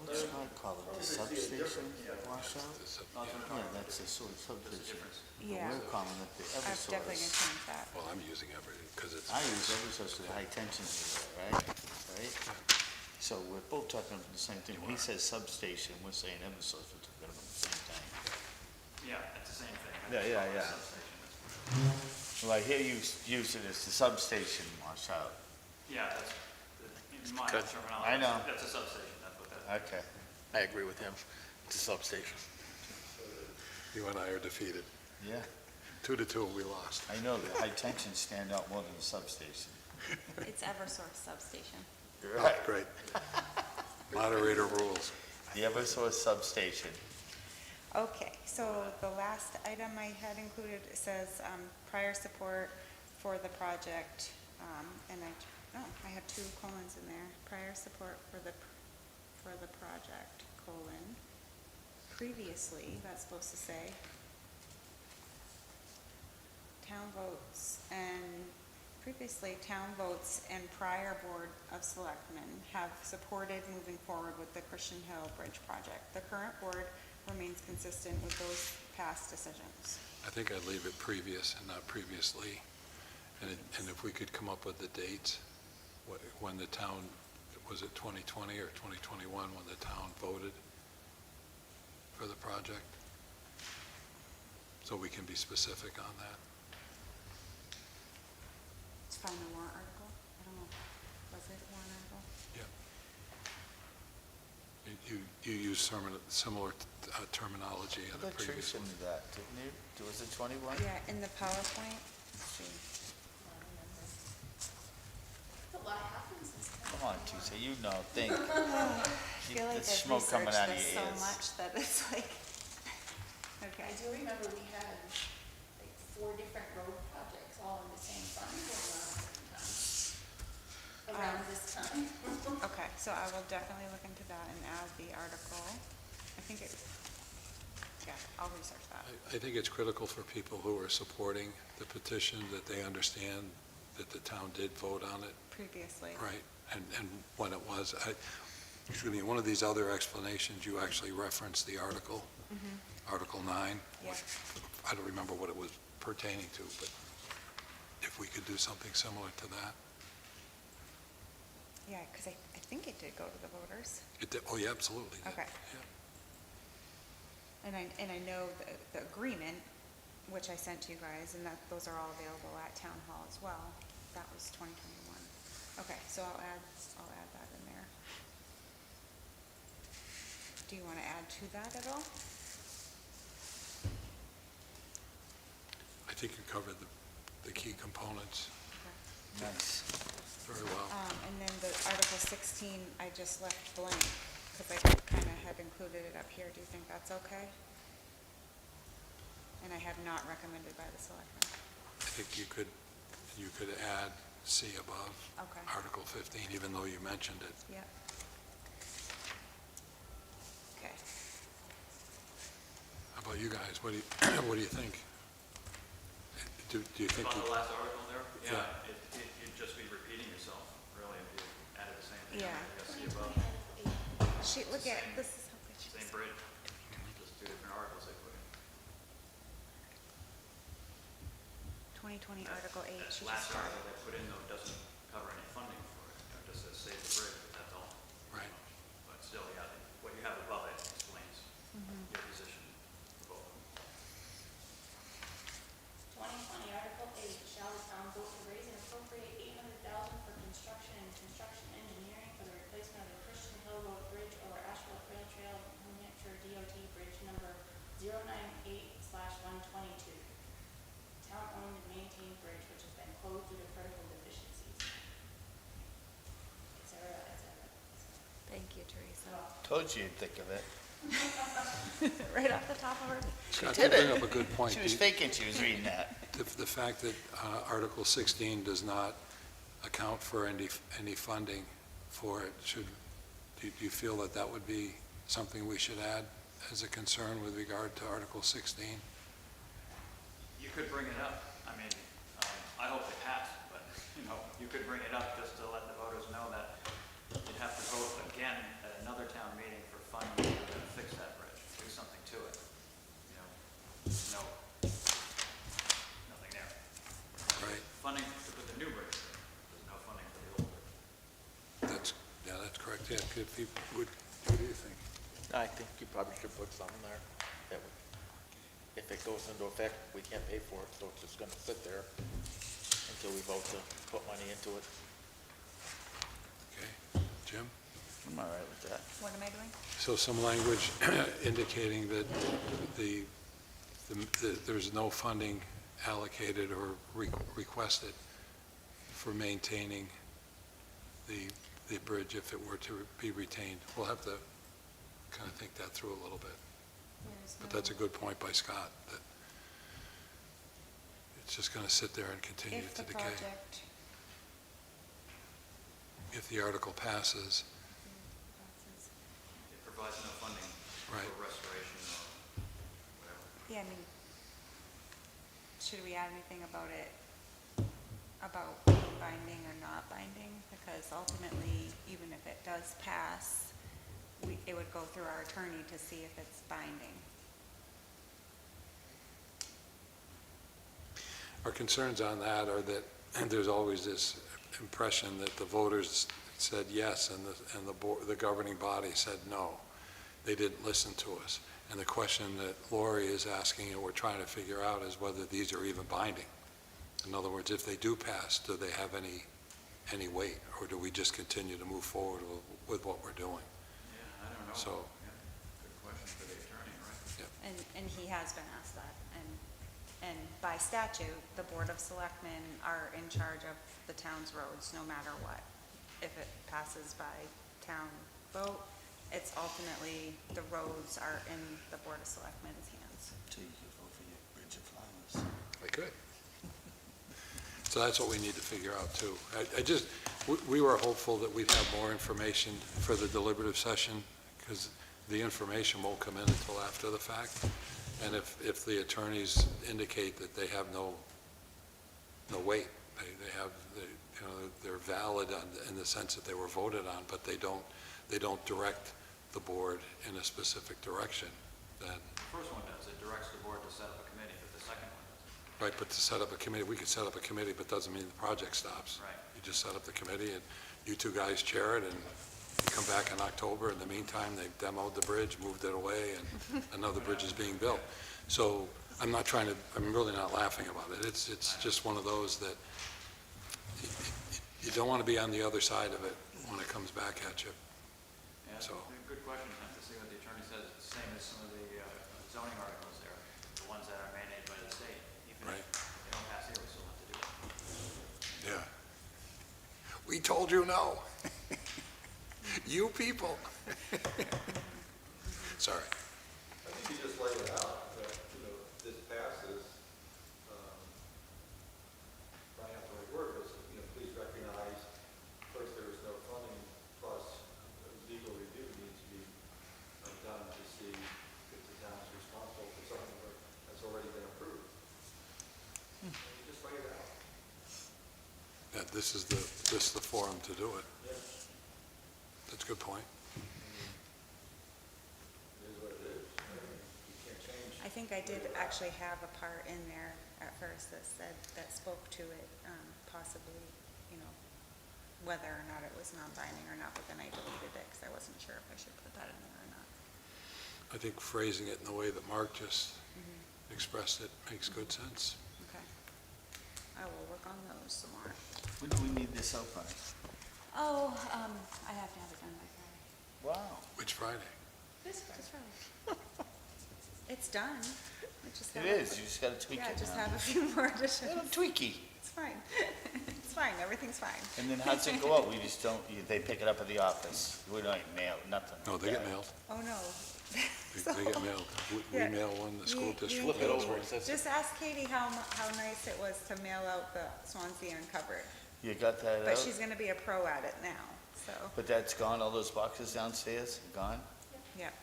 What's that called, the substation washout?
Yeah,
Yeah, that's a sort of
There's a
substation.
difference.
Yeah,
We're calling it the
I'm definitely gonna
Eversource.
change that.
well, I'm using everything because it's.
I use Eversource for the high tension meter, right? So we're both talking about the same thing. When he says substation, we're saying Eversource, we're talking about the same thing.
Yeah, it's the same thing. I
Yeah,
just
yeah,
call it
yeah.
substation.
Well, I hear you use it as the substation washout.
Yeah, that's, in my
Good.
terminology.
I know.
That's a substation, that's what that is.
Okay.
I agree with him. It's a substation.
You and I are defeated.
Yeah,
2-2, we lost.
I know, the high tension stand out more than the substation.
It's Eversource substation.
Oh, great. Moderator rules.
The Eversource substation.
Okay, so the last item I had included says prior support for the project, and I have 2 colons in there. Prior support for the project, colon. Previously, that's supposed to say, town votes and prior Board of Selectmen have supported moving forward with the Christian Hill Bridge project. The current board remains consistent with those past decisions.
I think I'd leave it previous and not previously. And if we could come up with the dates, when the town, was it 2020 or 2021, when the town voted for the project? So we can be specific on that.
It's find the warrant article? I don't know. Was it a warrant article?
You used similar terminology in the
But Trish
previous one.
knew that, didn't you? Was it 21?
Yeah, in the PowerPoint. Let's see.
A lot happens this time.
Come on, Teresa, you know, think.
I feel like
There's
I've
smoke coming
researched
out of
this
your
so
ears.
much that it's like, okay.
I do remember we had like 4 different road projects all in the same fund around this time.
Okay, so I will definitely look into that and add the article. I think it, yeah, I'll research that.
I think it's critical for people who are supporting the petition that they understand that the town did vote on it,
Previously.
right? And when it was. Excuse me, one of these other explanations, you actually referenced the article Article 9.
Yeah.
I don't remember what it was pertaining to, but if we could do something similar to that.
Yeah, because I think it did go to the voters.
It did, oh, yeah, absolutely. did.
Okay.
Yeah.
And I know the agreement, which I sent to you guys, and that those are all available at Town Hall as well. That was 2021. Okay, so I'll add that in there. Do you want to add to that at all?
I think you covered the key components
Nice.
very well.
And then the Article 16, I just left blank, because I kind of had included it up here. Do you think that's okay? And I have not recommended by the selectmen.
I think you could add C above
Okay.
Article 15, even though you mentioned it.
Yep. Okay.
How about you guys? What do you think? Do you think?
On the last article there?
Yeah.
You'd just be repeating yourself, really, if you added the same thing.
Yeah.
I guess see above,
Look at, this is how good she
same bridge, just two different articles they put in.
2020 Article 8.
That
She
last
just
article they put in, though, doesn't cover any funding for it, it just says save the bridge, but that's all.
Right.
But still, yeah, what you have above it explains your position for both of them.
2020 Article 8, shall the town vote to raise and appropriate $800,000 for construction and construction engineering for the replacement of the Christian Hill Road Bridge over Asheville Rail Trail, New Hampshire DOT Bridge number 098/122. Town-owned and maintained bridge which has been closed due to critical deficiencies. Et cetera, et cetera, et cetera.
Thank you, Teresa.
Told you you'd think of it.
Right off the top of her.
Scott,
did
you bring
it.
up a good point.
She was faking she was reading that.
The fact that Article 16 does not account for any funding for it, do you feel that that would be something we should add as a concern with regard to Article 16?
You could bring it up, I mean, I hope they pass, but, you could bring it up just to let the voters know that you'd have to vote again at another town meeting for funding to fix that bridge, do something to it. Nothing there.
Right.
Funding to put the new bridge there, there's no funding for the old bridge.
That's correct. Yeah, what do you think?
I think you probably should put something there that would, if it goes into effect, we can't pay for it, so it's just gonna sit there until we vote to put money into it.
Okay. Jim?
I'm all right with that.
What am I doing?
So some language indicating that there's no funding allocated or requested for maintaining the bridge if it were to be retained. We'll have to kind of think that through a little bit. But that's a good point by Scott, that it's just going to sit there and continue
If
to
the
decay.
project
If the article passes,
passes.
It provides no funding
Right.
for restoration or whatever.
Yeah, I mean, should we add anything about it, about binding or not binding? Because ultimately, even if it does pass, it would go through our attorney to see if it's binding.
our concerns on that are that there's always this impression that the voters said yes and the governing body said no. They didn't listen to us. And the question that Lori is asking and we're trying to figure out is whether these are even binding. In other words, if they do pass, do they have any weight, or do we just continue to move forward with what we're doing?
Yeah, I don't know.
So,
Yeah, good question for the attorney, right?
And he has been asked that. And by statute, the Board of Selectmen are in charge of the town's roads, no matter what. If it passes by town vote, it's ultimately, the roads are in the Board of Selectmen's hands.
Until you can vote for your bridge of flowers.
we could. So that's what we need to figure out too. We were hopeful that we'd have more information for the deliberative session, because the information won't come in until after the fact. And if the attorneys indicate that they have no weight, they're valid in the sense that they were voted on, but they don't direct the board in a specific direction, then,
The first one does, it directs the board to set up a committee, but the second one doesn't.
right, but to set up a committee, we could set up a committee, but doesn't mean the project stops.
Right.
You just set up the committee, and you two guys chair it, and you come back in October. In the meantime, they've demoed the bridge, moved it away, and another bridge is being built. So I'm really not laughing about it. It's just one of those that you don't want to be on the other side of it when it comes back at you.
Yeah,
So-
good question, have to see what the attorney says. It's the same as some of the zoning articles there, the ones that are mandated by the state. Even
Right.
if they don't pass here, we still have to do it.
Yeah. We told you no. You people. Sorry.
I think you just laid it out, that, this passes, probably not the right word, but, please recognize, first, there is no funding, plus legal review needs to be done to see if the town is responsible for something that's already been approved. You just lay it out.
Yeah, this is the forum to do it.
Yeah.
That's a good point.
It is what it is. You can't change.
I think I did actually have a part in there at first that said, that spoke to it, possibly, whether or not it was non-binding or not, but then I deleted it because I wasn't sure if I should put that in there or not.
I think phrasing it in the way that Mark just expressed it makes good sense.
Okay. I will work on those some more.
When do we need this out by?
Oh, I have to have it done by Friday.
Wow.
Which Friday?
This Friday. It's done. We just
It
have
is, you just gotta tweak it
Yeah, just
now.
have a few more additions.
Little tweaky.
It's fine. It's fine, everything's fine.
And then how's it go out? We just don't, they pick it up at the office. We don't mail, nothing.
No, they get mailed.
Oh, no.
They get mailed. We
Yeah.
mail one, the school
You-
district
you-
Flip it
mails
over,
one.
it says,
Just ask Katie how nice it was to mail out the Swanzey Uncovered.
You got that
But
out?
she's gonna be a pro at it now, so.
But that's gone, all those boxes downstairs, gone?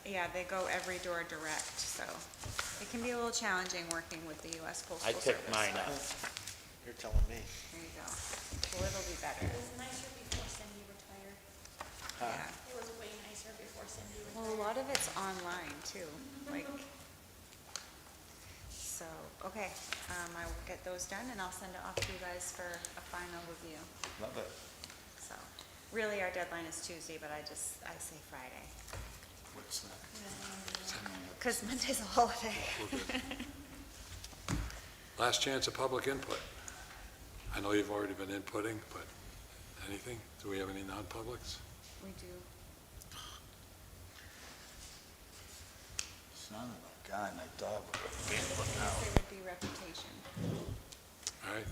Yeah, they go every door direct, so it can be a little challenging working with the US Postal
I
Service.
picked mine
but
up.
you're telling me.
There you go. Well, it'll be better.
It was nicer before Cindy retired.
Yeah.
It was way nicer before Cindy retired.
Well, a lot of it's online too, like, so, okay, I will get those done and I'll send it off to you guys for a final review.
Love it.
So, really, our deadline is Tuesday, but I say Friday,
What's that?
because Monday's a holiday.
We're good. Last chance of public input. I know you've already been inputting, but anything? Do we have any non-publics?
We do.
Son of a gun, I thought we were big now.
There would be reputation.
All right.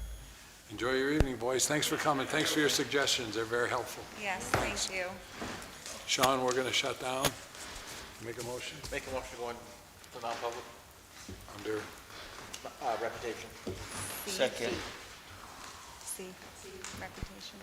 Enjoy your evening, boys. Thanks for coming. Thanks for your suggestions. They're very helpful.
Yes, thank you.
Sean, we're going to shut down. Make a motion
Make a motion to go into non-public,
under,
reputation.
C.
Second.
C, reputation.